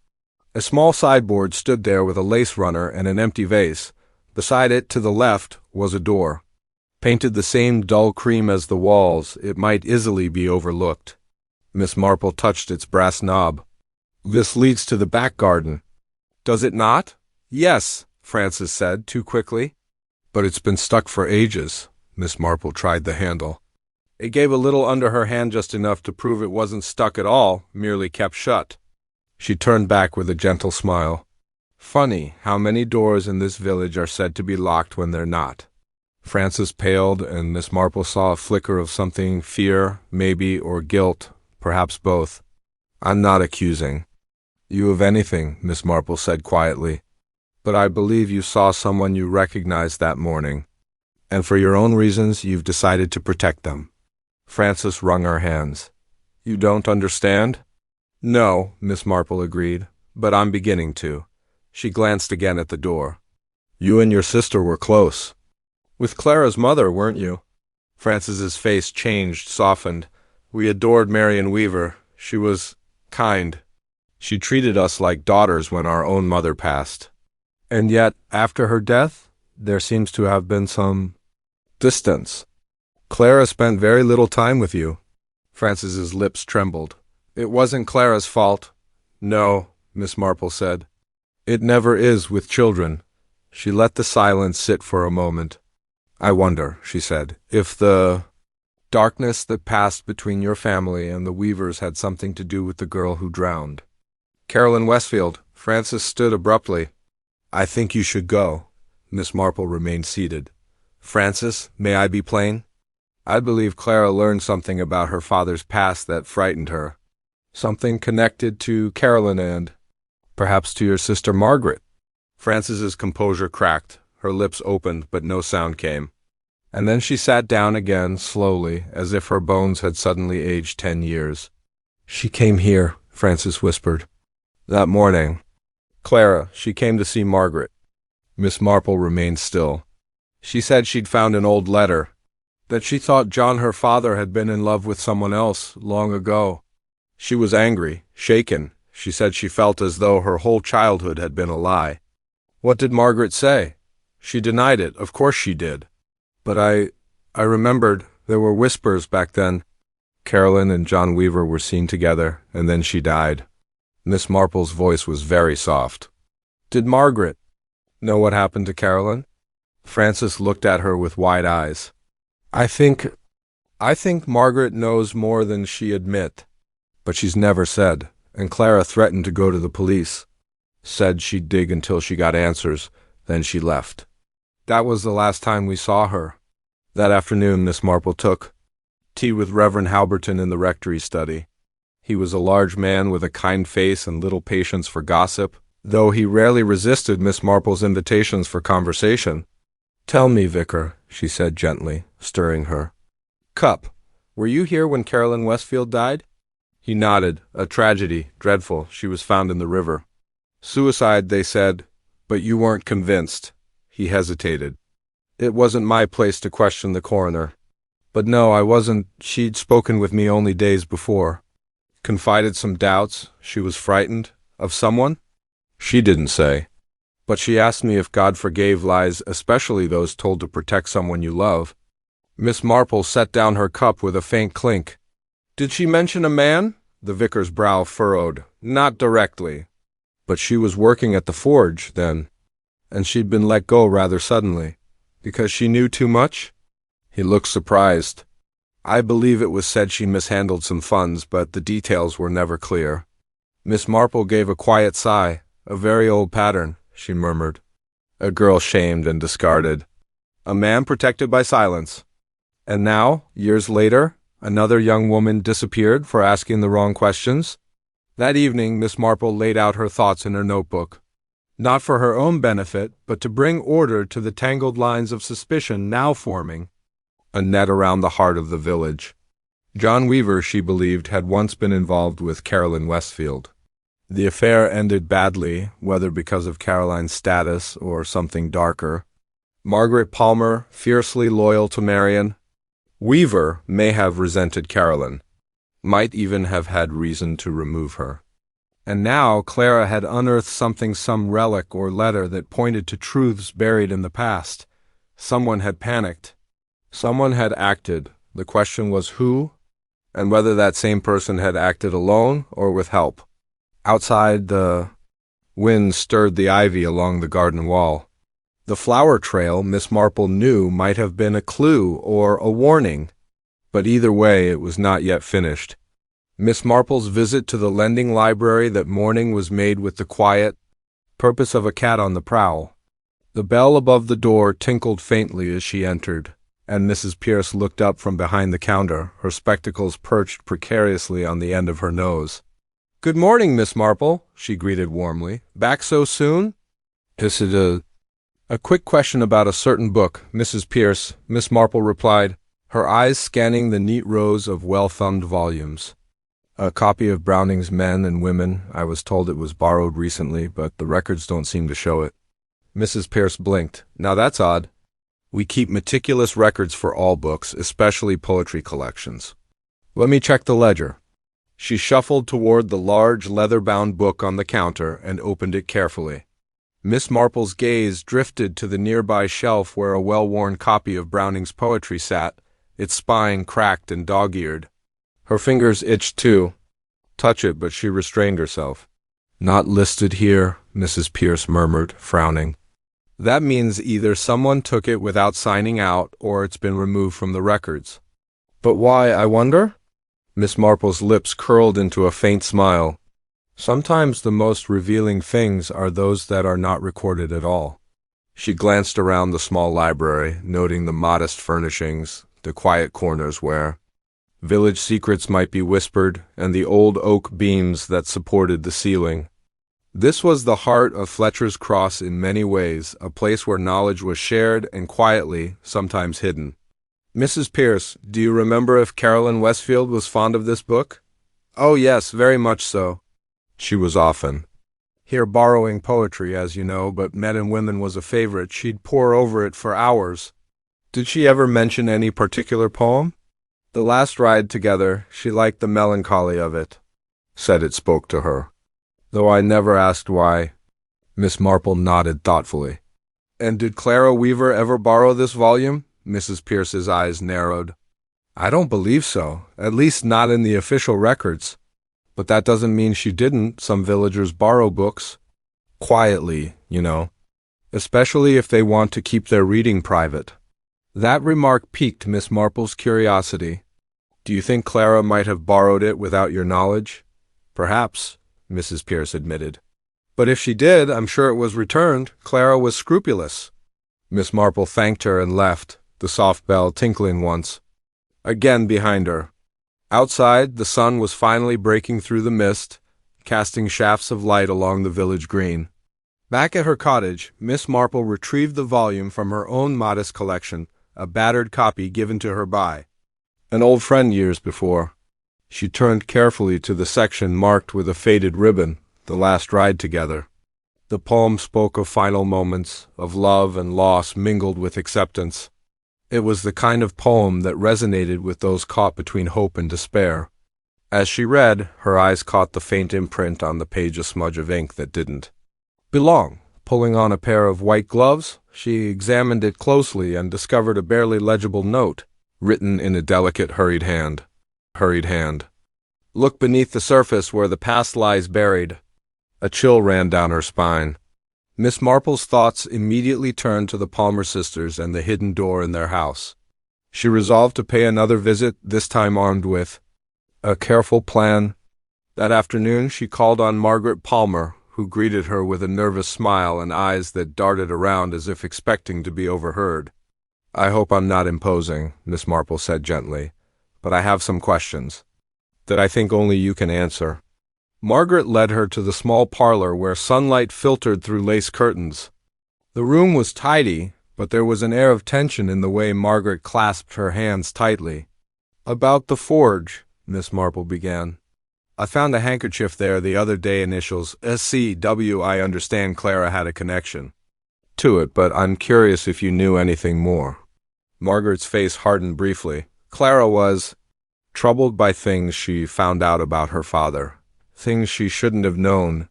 A small sideboard stood there with a lace runner and an empty vase. Beside it, to the left, was a door. Painted the same dull cream as the walls, it might easily be overlooked. Miss Marple touched its brass knob. "This leads to the back garden." "Does it not?" "Yes," Frances said, too quickly. "But it's been stuck for ages." Miss Marple tried the handle. It gave a little under her hand, just enough to prove it wasn't stuck at all, merely kept shut. She turned back with a gentle smile. "Funny how many doors in this village are said to be locked when they're not." Frances paled, and Miss Marple saw a flicker of something, fear, maybe, or guilt, perhaps both. "I'm not accusing you of anything," Miss Marple said quietly. "But I believe you saw someone you recognized that morning, and for your own reasons you've decided to protect them." Frances wrung her hands. "You don't understand?" "No," Miss Marple agreed, "but I'm beginning to." She glanced again at the door. "You and your sister were close. With Clara's mother, weren't you?" Frances's face changed, softened. "We adored Marian Weaver. She was kind. She treated us like daughters when our own mother passed. And yet, after her death, there seems to have been some distance. Clara spent very little time with you." Frances's lips trembled. "It wasn't Clara's fault." "No," Miss Marple said. "It never is with children." She let the silence sit for a moment. "I wonder," she said, "if the darkness that passed between your family and the Weavers had something to do with the girl who drowned." "Carolyn Westfield." Frances stood abruptly. "I think you should go." Miss Marple remained seated. "Frances, may I be plain? I believe Clara learned something about her father's past that frightened her. Something connected to Carolyn and perhaps to your sister Margaret." Frances's composure cracked. Her lips opened, but no sound came. And then she sat down again, slowly, as if her bones had suddenly aged 10 years. "She came here," Frances whispered. "That morning. Clara, she came to see Margaret." Miss Marple remained still. "She said she'd found an old letter, that she thought John her father had been in love with someone else long ago. She was angry, shaken. She said she felt as though her whole childhood had been a lie." "What did Margaret say?" "She denied it, of course she did. But I remembered there were whispers back then. Caroline and John Weaver were seen together, and then she died." Miss Marple's voice was very soft. "Did Margaret know what happened to Caroline?" Frances looked at her with wide eyes. I think Margaret knows more than she admit, but she's never said, and Clara threatened to go to the police. Said she'd dig until she got answers, then she left. That was the last time we saw her. That afternoon Miss Marple took tea with Reverend Halberton in the rectory study. He was a large man with a kind face and little patience for gossip, though he rarely resisted Miss Marple's invitations for conversation. "Tell me, Vicar," she said gently, stirring her. "Cup, were you here when Caroline Westfield died?" He nodded. "A tragedy, dreadful. She was found in the river. Suicide, they said, but you weren't convinced." He hesitated. "It wasn't my place to question the coroner. But no, I wasn't. She'd spoken with me only days before. Confided some doubts. She was frightened. Of someone?" "She didn't say. But she asked me if God forgave lies, especially those told to protect someone you love." Miss Marple set down her cup with a faint clink. "Did she mention a man?" The vicar's brow furrowed. "Not directly. But she was working at the forge, then. And she'd been let go rather suddenly. Because she knew too much?" He looked surprised. "I believe it was said she mishandled some funds, but the details were never clear." Miss Marple gave a quiet sigh. "A very old pattern," she murmured. "A girl shamed and discarded. A man protected by silence. And now, years later, another young woman disappeared for asking the wrong questions." That evening, Miss Marple laid out her thoughts in her notebook. Not for her own benefit, but to bring order to the tangled lines of suspicion now forming a net around the heart of the village. John Weaver, she believed, had once been involved with Caroline Westfield. The affair ended badly, whether because of Caroline's status or something darker. Margaret Palmer, fiercely loyal to Marian. Weaver may have resented Caroline, might even have had reason to remove her. And now Clara had unearthed some relic or letter that pointed to truths buried in the past. Someone had panicked. Someone had acted. The question was who, and whether that same person had acted alone or with help. Outside, the wind stirred the ivy along the garden wall. The flower trail, Miss Marple knew, might have been a clue or a warning, but either way it was not yet finished. Miss Marple's visit to the lending library that morning was made with the quiet purpose of a cat on the prowl. The bell above the door tinkled faintly as she entered, and Mrs. Pierce looked up from behind the counter, her spectacles perched precariously on the end of her nose. "Good morning, Miss Marple," she greeted warmly. "Back so soon?" "Is it a quick question about a certain book, Mrs. Pierce," Miss Marple replied, her eyes scanning the neat rows of well-thumbed volumes. "A copy of Browning's Men and Women. I was told it was borrowed recently, but the records don't seem to show it." Mrs. Pierce blinked. "Now that's odd. We keep meticulous records for all books, especially poetry collections. Let me check the ledger." She shuffled toward the large leather-bound book on the counter and opened it carefully. Miss Marple's gaze drifted to the nearby shelf where a well-worn copy of Browning's poetry sat, its spine cracked and dog-eared. Her fingers itched too. Touch it, but she restrained herself. "Not listed here," Mrs. Pierce murmured, frowning. "That means either someone took it without signing out or it's been removed from the records." "But why, I wonder?" Miss Marple's lips curled into a faint smile. "Sometimes the most revealing things are those that are not recorded at all." She glanced around the small library, noting the modest furnishings, the quiet corners where village secrets might be whispered, and the old oak beams that supported the ceiling. This was the heart of Fletcher's Cross in many ways, a place where knowledge was shared and quietly, sometimes hidden. Mrs. Pierce, do you remember if Caroline Westfield was fond of this book? Oh yes, very much so. She was often here borrowing poetry, as you know, but Men and Women was a favorite. She'd pore over it for hours. Did she ever mention any particular poem? The Last Ride Together. She liked the melancholy of it. Said it spoke to her. Though I never asked why. Miss Marple nodded thoughtfully. And did Clara Weaver ever borrow this volume? Mrs. Pierce's eyes narrowed. I don't believe so, at least not in the official records. But that doesn't mean she didn't. Some villagers borrow books. Quietly, you know. Especially if they want to keep their reading private. That remark piqued Miss Marple's curiosity. Do you think Clara might have borrowed it without your knowledge? Perhaps, Mrs. Pierce admitted. But if she did, I'm sure it was returned. Clara was scrupulous. Miss Marple thanked her and left, the soft bell tinkling once. Again behind her. Outside, the sun was finally breaking through the mist, casting shafts of light along the village green. Back at her cottage, Miss Marple retrieved the volume from her own modest collection, a battered copy given to her by an old friend years before. She turned carefully to the section marked with a faded ribbon, The Last Ride Together. The poem spoke of final moments, of love and loss mingled with acceptance. It was the kind of poem that resonated with those caught between hope and despair. As she read, her eyes caught the faint imprint on the page, a smudge of ink that didn't belong. Pulling on a pair of white gloves, she examined it closely and discovered a barely legible note, written in a delicate, hurried hand. Look beneath the surface where the past lies buried. A chill ran down her spine. Miss Marple's thoughts immediately turned to the Palmer sisters and the hidden door in their house. She resolved to pay another visit, this time armed with a careful plan. That afternoon she called on Margaret Palmer, who greeted her with a nervous smile and eyes that darted around as if expecting to be overheard. I hope I'm not imposing, Miss Marple said gently, but I have some questions that I think only you can answer. Margaret led her to the small parlor where sunlight filtered through lace curtains. The room was tidy, but there was an air of tension in the way Margaret clasped her hands tightly. About the forge, Miss Marple began. I found a handkerchief there the other day, initials SCW. I understand Clara had a connection to it, but I'm curious if you knew anything more. Margaret's face hardened briefly. Clara was troubled by things she found out about her father. Things she shouldn't have known.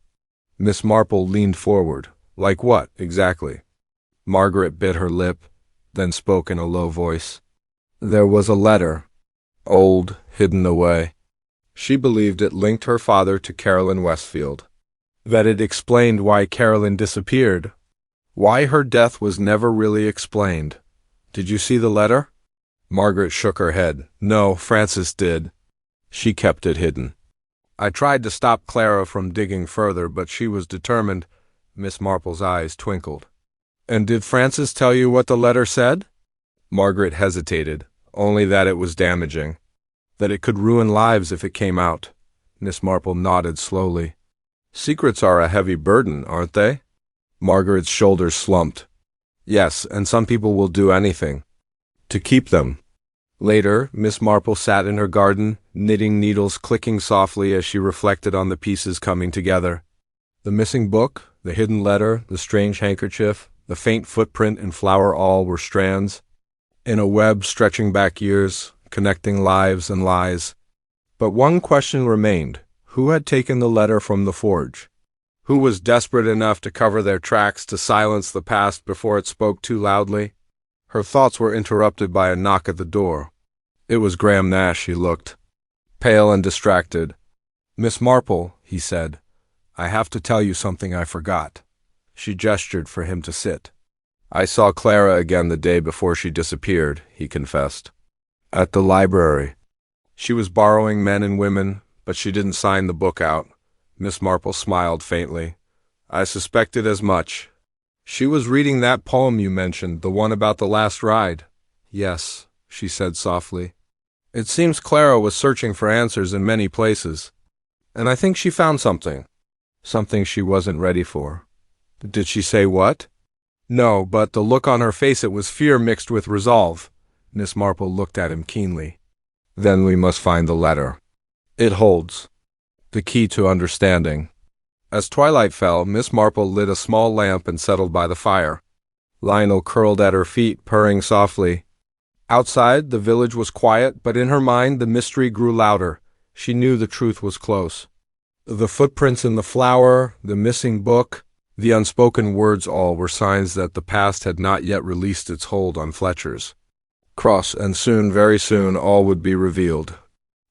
Miss Marple leaned forward. Like what, exactly? Margaret bit her lip, then spoke in a low voice. There was a letter. Old, hidden away. She believed it linked her father to Caroline Westfield. That it explained why Caroline disappeared. Why her death was never really explained. Did you see the letter? Margaret shook her head. No, Frances did. She kept it hidden. I tried to stop Clara from digging further, but she was determined. Miss Marple's eyes twinkled. And did Frances tell you what the letter said? Margaret hesitated. Only that it was damaging. That it could ruin lives if it came out. Miss Marple nodded slowly. Secrets are a heavy burden, aren't they? Margaret's shoulders slumped. Yes, and some people will do anything to keep them. Later, Miss Marple sat in her garden, knitting needles clicking softly as she reflected on the pieces coming together. The missing book, the hidden letter, the strange handkerchief, the faint footprint and flower all were strands in a web stretching back years, connecting lives and lies. But one question remained. Who had taken the letter from the forge? Who was desperate enough to cover their tracks, to silence the past before it spoke too loudly? Her thoughts were interrupted by a knock at the door. It was Graham Nash. He looked pale and distracted. Miss Marple, he said, I have to tell you something I forgot. She gestured for him to sit. I saw Clara again the day before she disappeared, he confessed. At the library. She was borrowing Men and Women, but she didn't sign the book out. Miss Marple smiled faintly. I suspected as much. She was reading that poem you mentioned, the one about the last ride. Yes, she said softly. It seems Clara was searching for answers in many places, and I think she found something. something she wasn't ready for. Did she say what? No, but the look on her face, it was fear mixed with resolve. Miss Marple looked at him keenly. Then we must find the letter. It holds the key to understanding. As twilight fell, Miss Marple lit a small lamp and settled by the fire. Lionel curled at her feet, purring softly. Outside, the village was quiet, but in her mind the mystery grew louder. She knew the truth was close. The footprints in the flower, the missing book, the unspoken words, all were signs that the past had not yet released its hold on Fletcher's Cross, and soon, very soon, all would be revealed.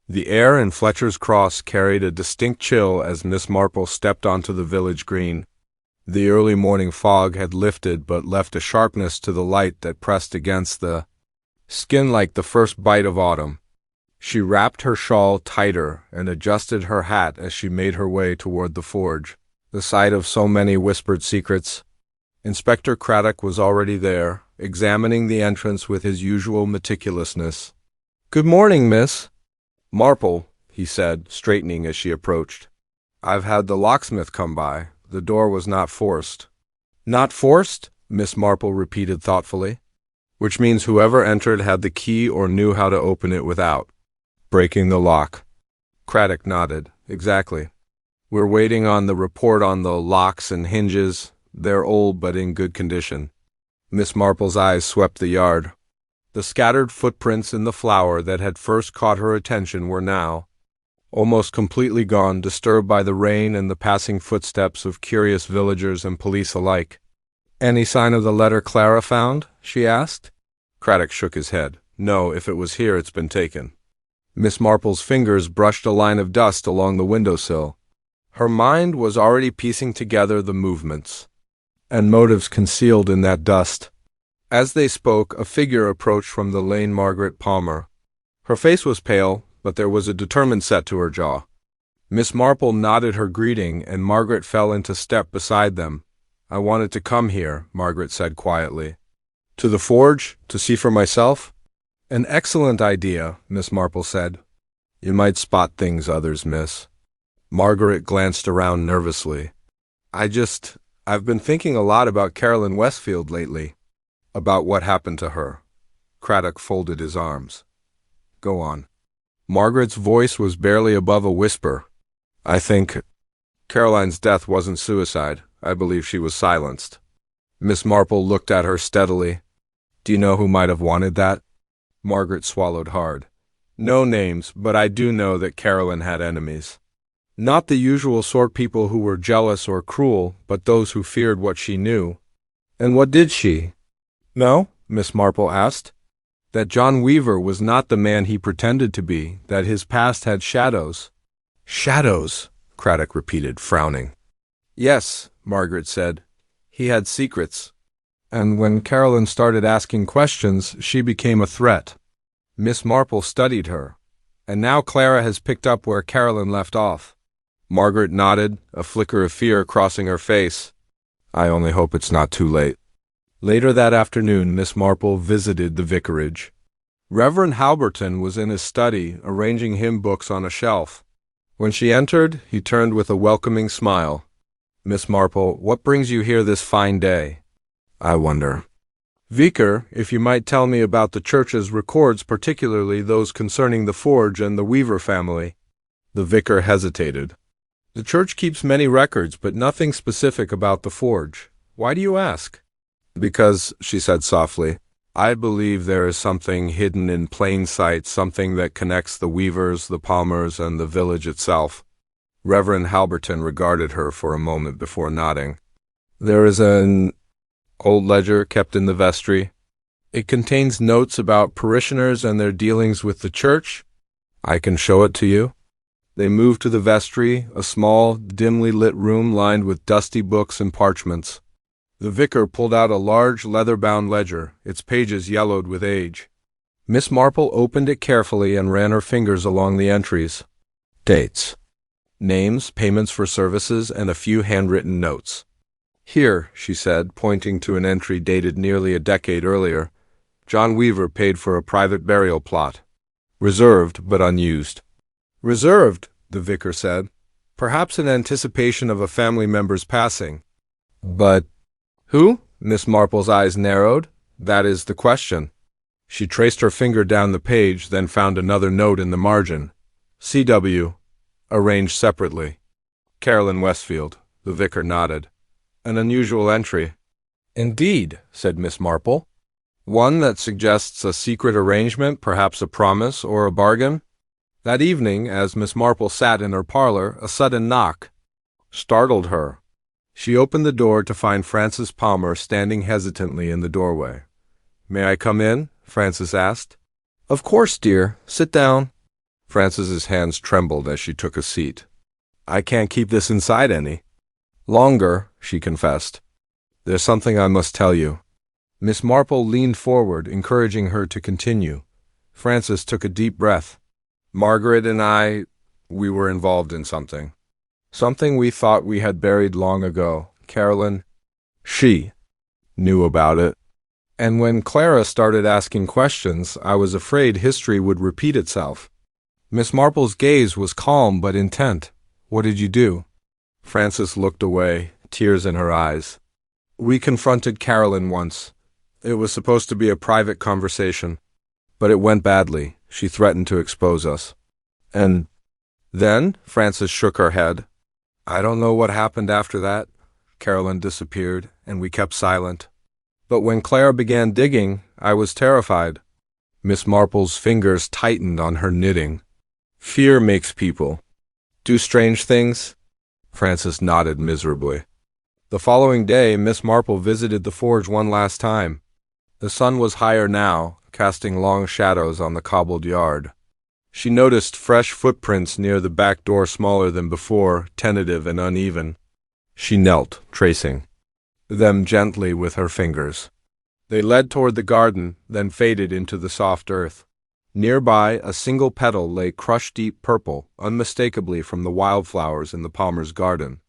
The air in Fletcher's Cross carried a distinct chill as Miss Marple stepped onto the village green. The early morning fog had lifted but left a sharpness to the light that pressed against the skin like the first bite of autumn. She wrapped her shawl tighter and adjusted her hat as she made her way toward the forge. The sight of so many whispered secrets. Inspector Craddock was already there, examining the entrance with his usual meticulousness. "Good morning, Miss Marple," he said, straightening as she approached. "I've had the locksmith come by. The door was not forced." "Not forced?" Miss Marple repeated thoughtfully. "Which means whoever entered had the key or knew how to open it without breaking the lock." Craddock nodded. "Exactly. We're waiting on the report on the locks and hinges. They're old but in good condition." Miss Marple's eyes swept the yard. The scattered footprints in the flower that had first caught her attention were now almost completely gone, disturbed by the rain and the passing footsteps of curious villagers and police alike. "Any sign of the letter Clara found?" she asked. Craddock shook his head. "No, if it was here, it's been taken." Miss Marple's fingers brushed a line of dust along the windowsill. Her mind was already piecing together the movements and motives concealed in that dust. As they spoke, a figure approached from the lane. Margaret Palmer. Her face was pale, but there was a determined set to her jaw. Miss Marple nodded her greeting, and Margaret fell into step beside them. "I wanted to come here," Margaret said quietly. "To the forge, to see for myself?" "An excellent idea," Miss Marple said. "You might spot things others miss." Margaret glanced around nervously. I've been thinking a lot about Carolyn Westfield lately." "About what happened to her?" Craddock folded his arms. "Go on." Margaret's voice was barely above a whisper. "I think Caroline's death wasn't suicide. I believe she was silenced." Miss Marple looked at her steadily. "Do you know who might have wanted that?" Margaret swallowed hard. "No names, but I do know that Carolyn had enemies. Not the usual sort, people who were jealous or cruel, but those who feared what she knew." "And what did she know?" Miss Marple asked. "That John Weaver was not the man he pretended to be, that his past had shadows." "Shadows," Craddock repeated, frowning. "Yes," Margaret said. "He had secrets. And when Carolyn started asking questions, she became a threat." Miss Marple studied her. "And now Clara has picked up where Carolyn left off." Margaret nodded, a flicker of fear crossing her face. "I only hope it's not too late." Later that afternoon, Miss Marple visited the vicarage. Reverend Halberton was in his study, arranging hymn books on a shelf. When she entered, he turned with a welcoming smile. "Miss Marple, what brings you here this fine day?" "I wonder." "Vicar, if you might tell me about the church's records, particularly those concerning the forge and the Weaver family." The vicar hesitated. "The church keeps many records, but nothing specific about the forge. Why do you ask?" "Because," she said softly, "I believe there is something hidden in plain sight, something that connects the Weavers, the Palmers, and the village itself." Reverend Halberton regarded her for a moment before nodding. "There is an old ledger kept in the vestry. It contains notes about parishioners and their dealings with the church. I can show it to you." They moved to the vestry, a small, dimly lit room lined with dusty books and parchments. The vicar pulled out a large leather-bound ledger, its pages yellowed with age. Miss Marple opened it carefully and ran her fingers along the entries. Dates, names, payments for services, and a few handwritten notes. "Here," she said, pointing to an entry dated nearly a decade earlier, "John Weaver paid for a private burial plot. Reserved, but unused." "Reserved," the vicar said. perhaps in anticipation of a family member's passing. But who? Miss Marple's eyes narrowed. That is the question. She traced her finger down the page, then found another note in the margin. C.W. Arranged separately. Carolyn Westfield. The vicar nodded. An unusual entry. Indeed, said Miss Marple. One that suggests a secret arrangement, perhaps a promise or a bargain. That evening, as Miss Marple sat in her parlor, a sudden knock startled her. She opened the door to find Frances Palmer standing hesitantly in the doorway. "May I come in?" Frances asked. "Of course, dear. Sit down." Frances's hands trembled as she took a seat. "I can't keep this inside any longer," she confessed. "There's something I must tell you." Miss Marple leaned forward, encouraging her to continue. Frances took a deep breath. "Margaret and we were involved in something. Something we thought we had buried long ago. Carolyn, she knew about it. And when Clara started asking questions, I was afraid history would repeat itself." Miss Marple's gaze was calm but intent. "What did you do?" Frances looked away, tears in her eyes. "We confronted Carolyn once. It was supposed to be a private conversation. But it went badly. She threatened to expose us. And then?" Frances shook her head. "I don't know what happened after that. Carolyn disappeared, and we kept silent. But when Clara began digging, I was terrified." Miss Marple's fingers tightened on her knitting. "Fear makes people do strange things?" Frances nodded miserably. The following day, Miss Marple visited the forge one last time. The sun was higher now, casting long shadows on the cobbled yard. She noticed fresh footprints near the back door, smaller than before, tentative and uneven. She knelt, tracing them gently with her fingers. They led toward the garden, then faded into the soft earth. Nearby, a single petal lay crushed deep purple, unmistakably from the wildflowers in the Palmers' garden.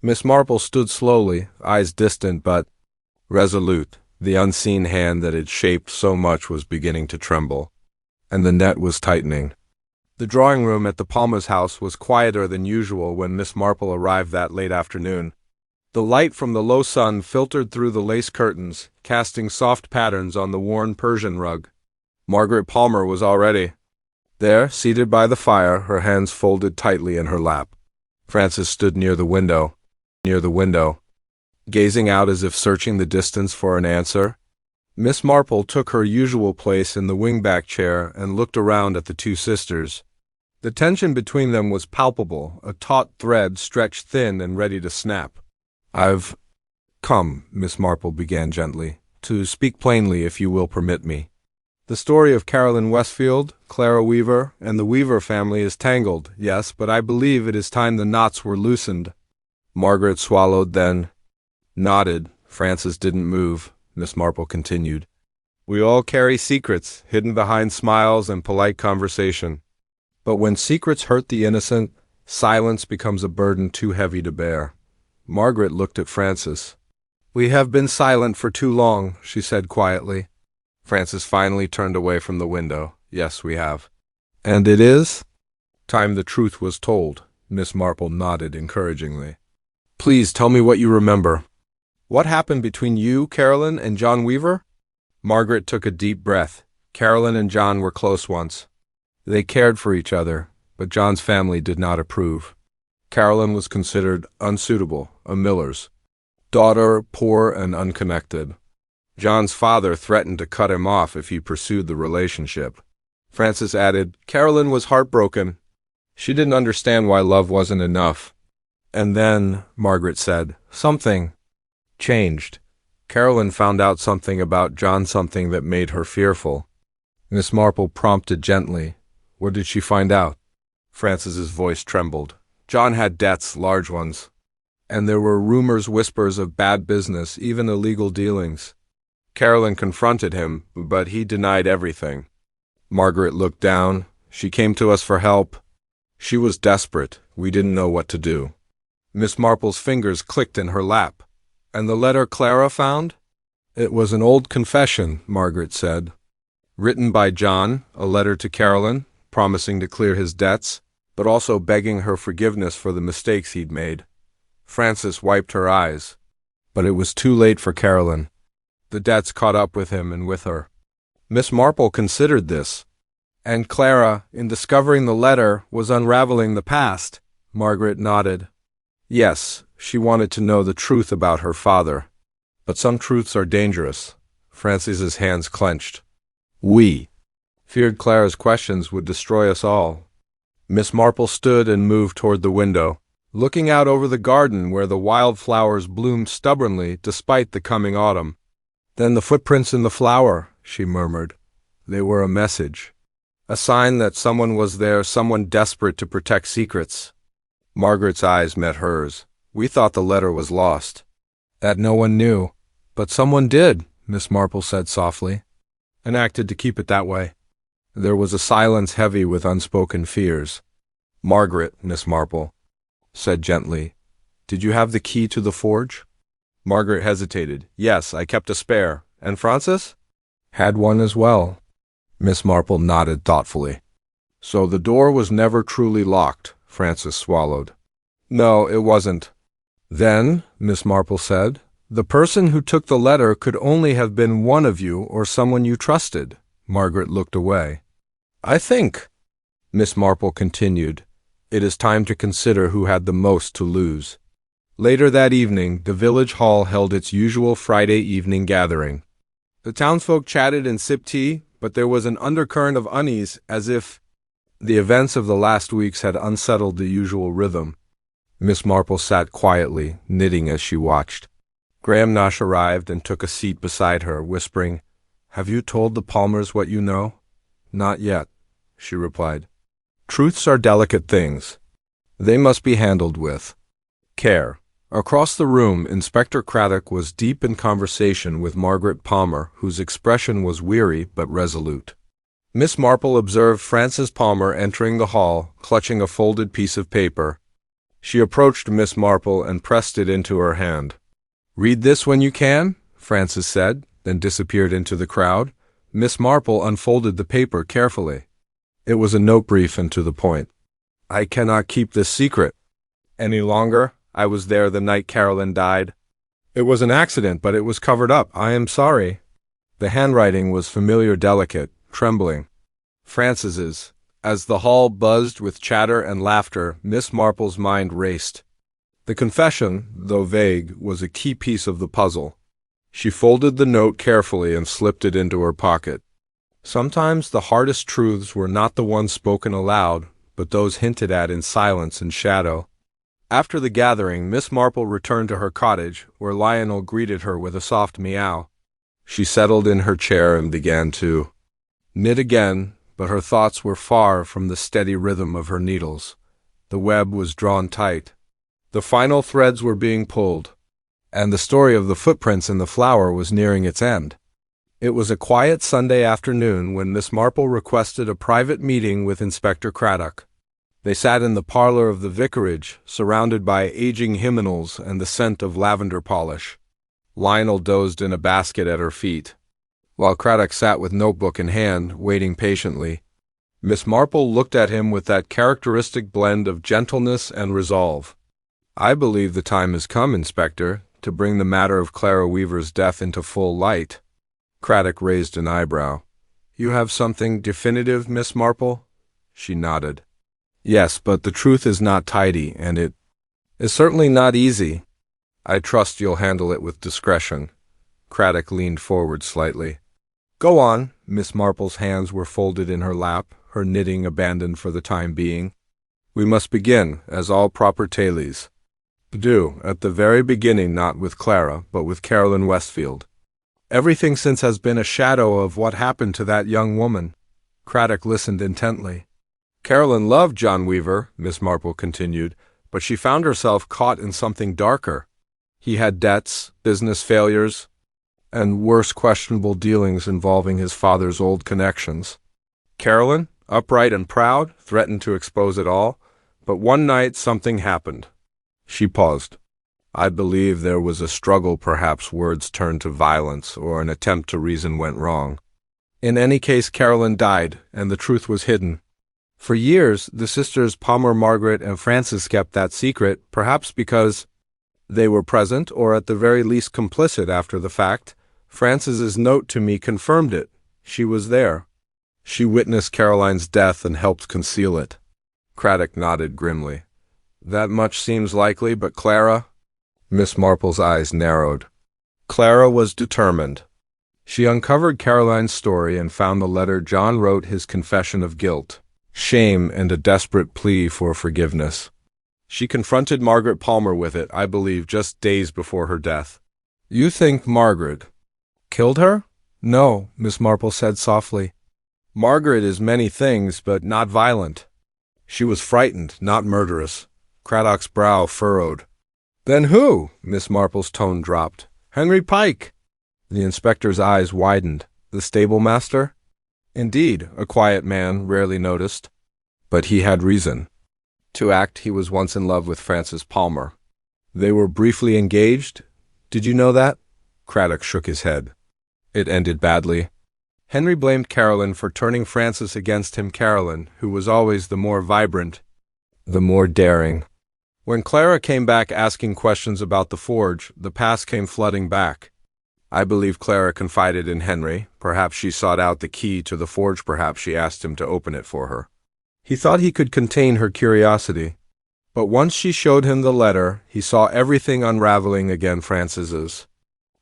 Miss Marple stood slowly, eyes distant but resolute. The unseen hand that had shaped so much was beginning to tremble, and the net was tightening. The drawing-room at the Palmers' house was quieter than usual when Miss Marple arrived that late afternoon. The light from the low sun filtered through the lace curtains, casting soft patterns on the worn Persian rug. Margaret Palmer was already there, seated by the fire, her hands folded tightly in her lap. Frances stood near the window, gazing out as if searching the distance for an answer. Miss Marple took her usual place in the wing-back chair and looked around at the two sisters. The tension between them was palpable, a taut thread stretched thin and ready to snap. "I've come," Miss Marple began gently, "to speak plainly, if you will permit me. The story of Carolyn Westfield, Clara Weaver, and the Weaver family is tangled, yes, but I believe it is time the knots were loosened." Margaret swallowed, then nodded. Frances didn't move. Miss Marple continued. "We all carry secrets, hidden behind smiles and polite conversation. But when secrets hurt the innocent, silence becomes a burden too heavy to bear." Margaret looked at Frances. "We have been silent for too long," she said quietly. Frances finally turned away from the window. "Yes, we have." "And it is time the truth was told." Miss Marple nodded encouragingly. "Please tell me what you remember. What happened between you, Carolyn, and John Weaver?" Margaret took a deep breath. "Carolyn and John were close once. They cared for each other, but John's family did not approve. Carolyn was considered unsuitable, a miller's daughter, poor and unconnected. John's father threatened to cut him off if he pursued the relationship." Frances added, "Carolyn was heartbroken. She didn't understand why love wasn't enough. And then," Margaret said, "something changed. Carolyn found out something about John, something that made her fearful." Miss Marple prompted gently. "What did she find out?" Frances's voice trembled. "John had debts, large ones. And there were rumors, whispers of bad business, even illegal dealings. Carolyn confronted him, but he denied everything." Margaret looked down. "She came to us for help. She was desperate. We didn't know what to do." Miss Marple's fingers clicked in her lap. "And the letter Clara found?" "It was an old confession," Margaret said. "Written by John, a letter to Carolyn, promising to clear his debts. but also begging her forgiveness for the mistakes he'd made. Frances wiped her eyes. But it was too late for Carolyn. The debts caught up with him and with her. Miss Marple considered this. And Clara, in discovering the letter, was unraveling the past. Margaret nodded. Yes, she wanted to know the truth about her father. But some truths are dangerous. Frances's hands clenched. We feared Clara's questions would destroy us all. Miss Marple stood and moved toward the window, looking out over the garden where the wildflowers bloomed stubbornly despite the coming autumn. Then the footprints in the flower, she murmured. They were a message. A sign that someone was there, someone desperate to protect secrets. Margaret's eyes met hers. We thought the letter was lost. That no one knew. But someone did, Miss Marple said softly, and acted to keep it that way. There was a silence heavy with unspoken fears. Margaret, Miss Marple said gently, did you have the key to the forge? Margaret hesitated. Yes, I kept a spare. And Frances? Had one as well. Miss Marple nodded thoughtfully. So the door was never truly locked, Frances swallowed. No, it wasn't. Then, Miss Marple said, the person who took the letter could only have been one of you or someone you trusted. Margaret looked away. I think, Miss Marple continued, it is time to consider who had the most to lose. Later that evening, the village hall held its usual Friday evening gathering. The townsfolk chatted and sipped tea, but there was an undercurrent of unease, as if the events of the last weeks had unsettled the usual rhythm. Miss Marple sat quietly, knitting as she watched. Graham Nash arrived and took a seat beside her, whispering, Have you told the Palmers what you know? Not yet, she replied. Truths are delicate things. They must be handled with care. Across the room, Inspector Craddock was deep in conversation with Margaret Palmer, whose expression was weary but resolute. Miss Marple observed Frances Palmer entering the hall, clutching a folded piece of paper. She approached Miss Marple and pressed it into her hand. Read this when you can, Frances said, then disappeared into the crowd. Miss Marple unfolded the paper carefully. It was a note brief and to the point. I cannot keep this secret any longer. I was there the night Carolyn died. It was an accident, but it was covered up. I am sorry. The handwriting was familiar, delicate, trembling. Frances's. As the hall buzzed with chatter and laughter, Miss Marple's mind raced. The confession, though vague, was a key piece of the puzzle. She folded the note carefully and slipped it into her pocket. Sometimes the hardest truths were not the ones spoken aloud, but those hinted at in silence and shadow. After the gathering, Miss Marple returned to her cottage, where Lionel greeted her with a soft meow. She settled in her chair and began to knit again, but her thoughts were far from the steady rhythm of her needles. The web was drawn tight. The final threads were being pulled, and the story of the footprints in the flower was nearing its end. It was a quiet Sunday afternoon when Miss Marple requested a private meeting with Inspector Craddock. They sat in the parlor of the vicarage, surrounded by aging hymnals and the scent of lavender polish. Lionel dozed in a basket at her feet, while Craddock sat with notebook in hand, waiting patiently. Miss Marple looked at him with that characteristic blend of gentleness and resolve. I believe the time has come, Inspector, to bring the matter of Clara Weaver's death into full light. Craddock raised an eyebrow. You have something definitive, Miss Marple? She nodded. Yes, but the truth is not tidy, and it is certainly not easy. I trust you'll handle it with discretion. Craddock leaned forward slightly. Go on. Miss Marple's hands were folded in her lap, her knitting abandoned for the time being. We must begin, as all proper tales do, at the very beginning, not with Clara, but with Carolyn Westfield. Everything since has been a shadow of what happened to that young woman. Craddock listened intently. Carolyn loved John Weaver, Miss Marple continued, but she found herself caught in something darker. He had debts, business failures, and worse, questionable dealings involving his father's old connections. Carolyn, upright and proud, threatened to expose it all, but one night something happened. She paused. I believe there was a struggle, perhaps words turned to violence, or an attempt to reason went wrong. In any case, Carolyn died, and the truth was hidden. For years, the sisters Palmer, Margaret, and Frances kept that secret, perhaps because they were present or at the very least complicit after the fact. Frances's note to me confirmed it. She was there. She witnessed Caroline's death and helped conceal it. Craddock nodded grimly. That much seems likely, but Clara? Miss Marple's eyes narrowed. Clara was determined. She uncovered Caroline's story and found the letter John wrote, his confession of guilt, shame, and a desperate plea for forgiveness. She confronted Margaret Palmer with it, I believe, just days before her death. You think Margaret killed her? No, Miss Marple said softly. Margaret is many things, but not violent. She was frightened, not murderous. Craddock's brow furrowed. Then who? Miss Marple's tone dropped. Henry Pike. The inspector's eyes widened. The stable-master? Indeed, a quiet man, rarely noticed. But he had reason. To act, he was once in love with Frances Palmer. They were briefly engaged? Did you know that? Craddock shook his head. It ended badly. Henry blamed Caroline for turning Frances against him. Caroline, who was always the more vibrant, the more daring. When Clara came back asking questions about the forge, the past came flooding back. I believe Clara confided in Henry. Perhaps she sought out the key to the forge. Perhaps she asked him to open it for her. He thought he could contain her curiosity. But once she showed him the letter, he saw everything unraveling again. Frances's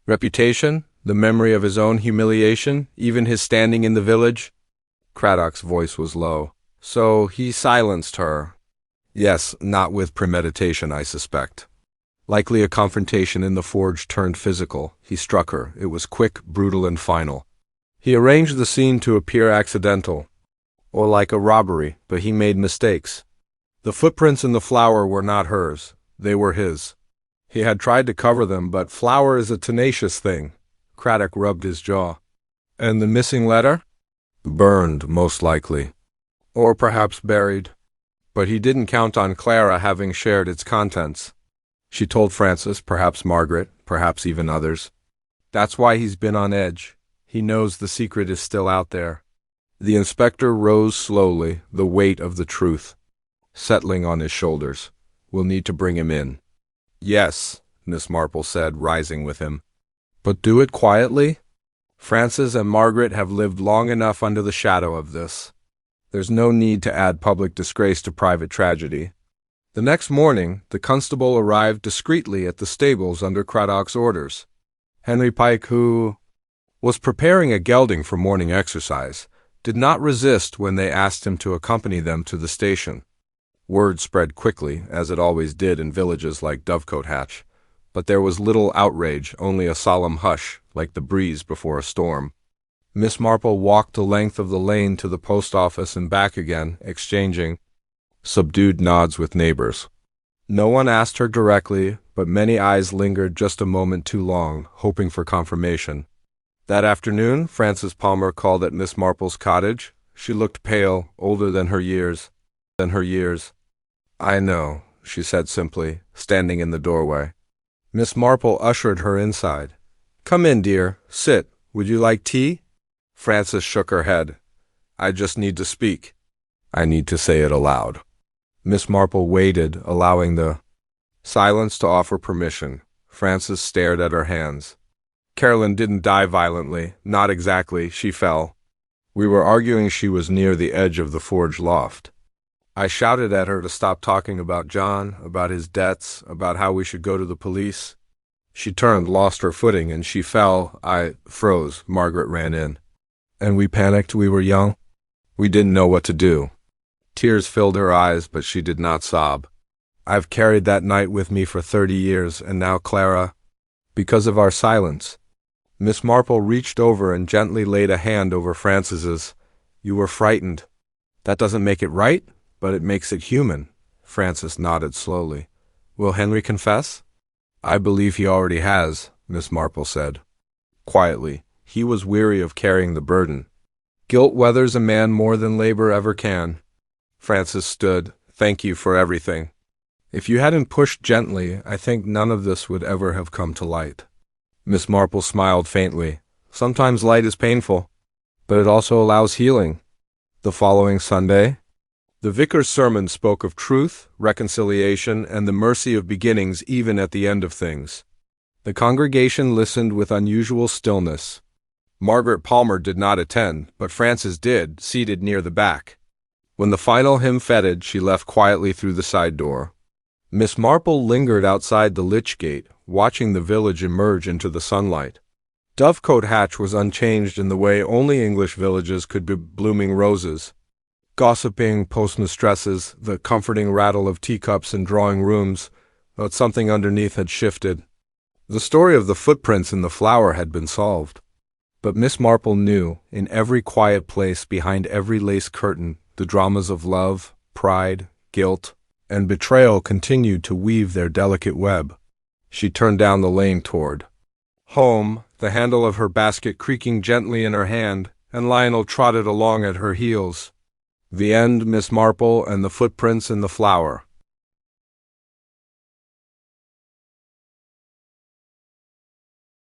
reputation, the memory of his own humiliation, even his standing in the village. Craddock's voice was low. So he silenced her. Yes, not with premeditation, I suspect. Likely a confrontation in the forge turned physical. He struck her. It was quick, brutal, and final. He arranged the scene to appear accidental, or like a robbery, but he made mistakes. The footprints in the flour were not hers. They were his. He had tried to cover them, but flour is a tenacious thing. Craddock rubbed his jaw. And the missing letter? Burned, most likely. Or perhaps buried. But he didn't count on Clara having shared its contents. She told Frances, perhaps Margaret, perhaps even others. That's why he's been on edge. He knows the secret is still out there. The inspector rose slowly, the weight of the truth settling on his shoulders. We'll need to bring him in. Yes, Miss Marple said, rising with him. But do it quietly? Frances and Margaret have lived long enough under the shadow of this. There's no need to add public disgrace to private tragedy. The next morning, the constable arrived discreetly at the stables under Craddock's orders. Henry Pike, who was preparing a gelding for morning exercise, did not resist when they asked him to accompany them to the station. Word spread quickly, as it always did in villages like Dovecote Hatch, but there was little outrage, only a solemn hush, like the breeze before a storm. Miss Marple walked the length of the lane to the post office and back again, exchanging subdued nods with neighbors. No one asked her directly, but many eyes lingered just a moment too long, hoping for confirmation. That afternoon, Frances Palmer called at Miss Marple's cottage. She looked pale, older than her years. I know, she said simply, standing in the doorway. Miss Marple ushered her inside. Come in, dear. Sit. Would you like tea? Frances shook her head. I just need to speak. I need to say it aloud. Miss Marple waited, allowing the silence to offer permission. Frances stared at her hands. Caroline didn't die violently. Not exactly. She fell. We were arguing. She was near the edge of the forge loft. I shouted at her to stop talking about John, about his debts, about how we should go to the police. She turned, lost her footing, and she fell. I froze. Margaret ran in. And we panicked. We were young. We didn't know what to do. Tears filled her eyes, but she did not sob. I've carried that night with me for 30 years, and now Clara, because of our silence. Miss Marple reached over and gently laid a hand over Frances's. You were frightened. That doesn't make it right, but it makes it human. Frances nodded slowly. Will Henry confess? I believe he already has, Miss Marple said. Quietly, he was weary of carrying the burden. Guilt weathers a man more than labor ever can. Frances stood. Thank you for everything. If you hadn't pushed gently, I think none of this would ever have come to light. Miss Marple smiled faintly. Sometimes light is painful, but it also allows healing. The following Sunday, The vicar's sermon spoke of truth, reconciliation, and the mercy of beginnings even at the end of things. The congregation listened with unusual stillness. Margaret Palmer did not attend, but Frances did, seated near the back. When the final hymn faded, she left quietly through the side door. Miss Marple lingered outside the lich gate, watching the village emerge into the sunlight. Dovecote Hatch was unchanged in the way only English villages could be blooming roses. Gossiping postmistresses, the comforting rattle of teacups in drawing rooms, but something underneath had shifted. The story of the footprints in the flower had been solved. But Miss Marple knew, in every quiet place behind every lace curtain, the dramas of love, pride, guilt, and betrayal continued to weave their delicate web. She turned down the lane toward home, the handle of her basket creaking gently in her hand, and Lionel trotted along at her heels. The end, Miss Marple, and the footprints in the flower.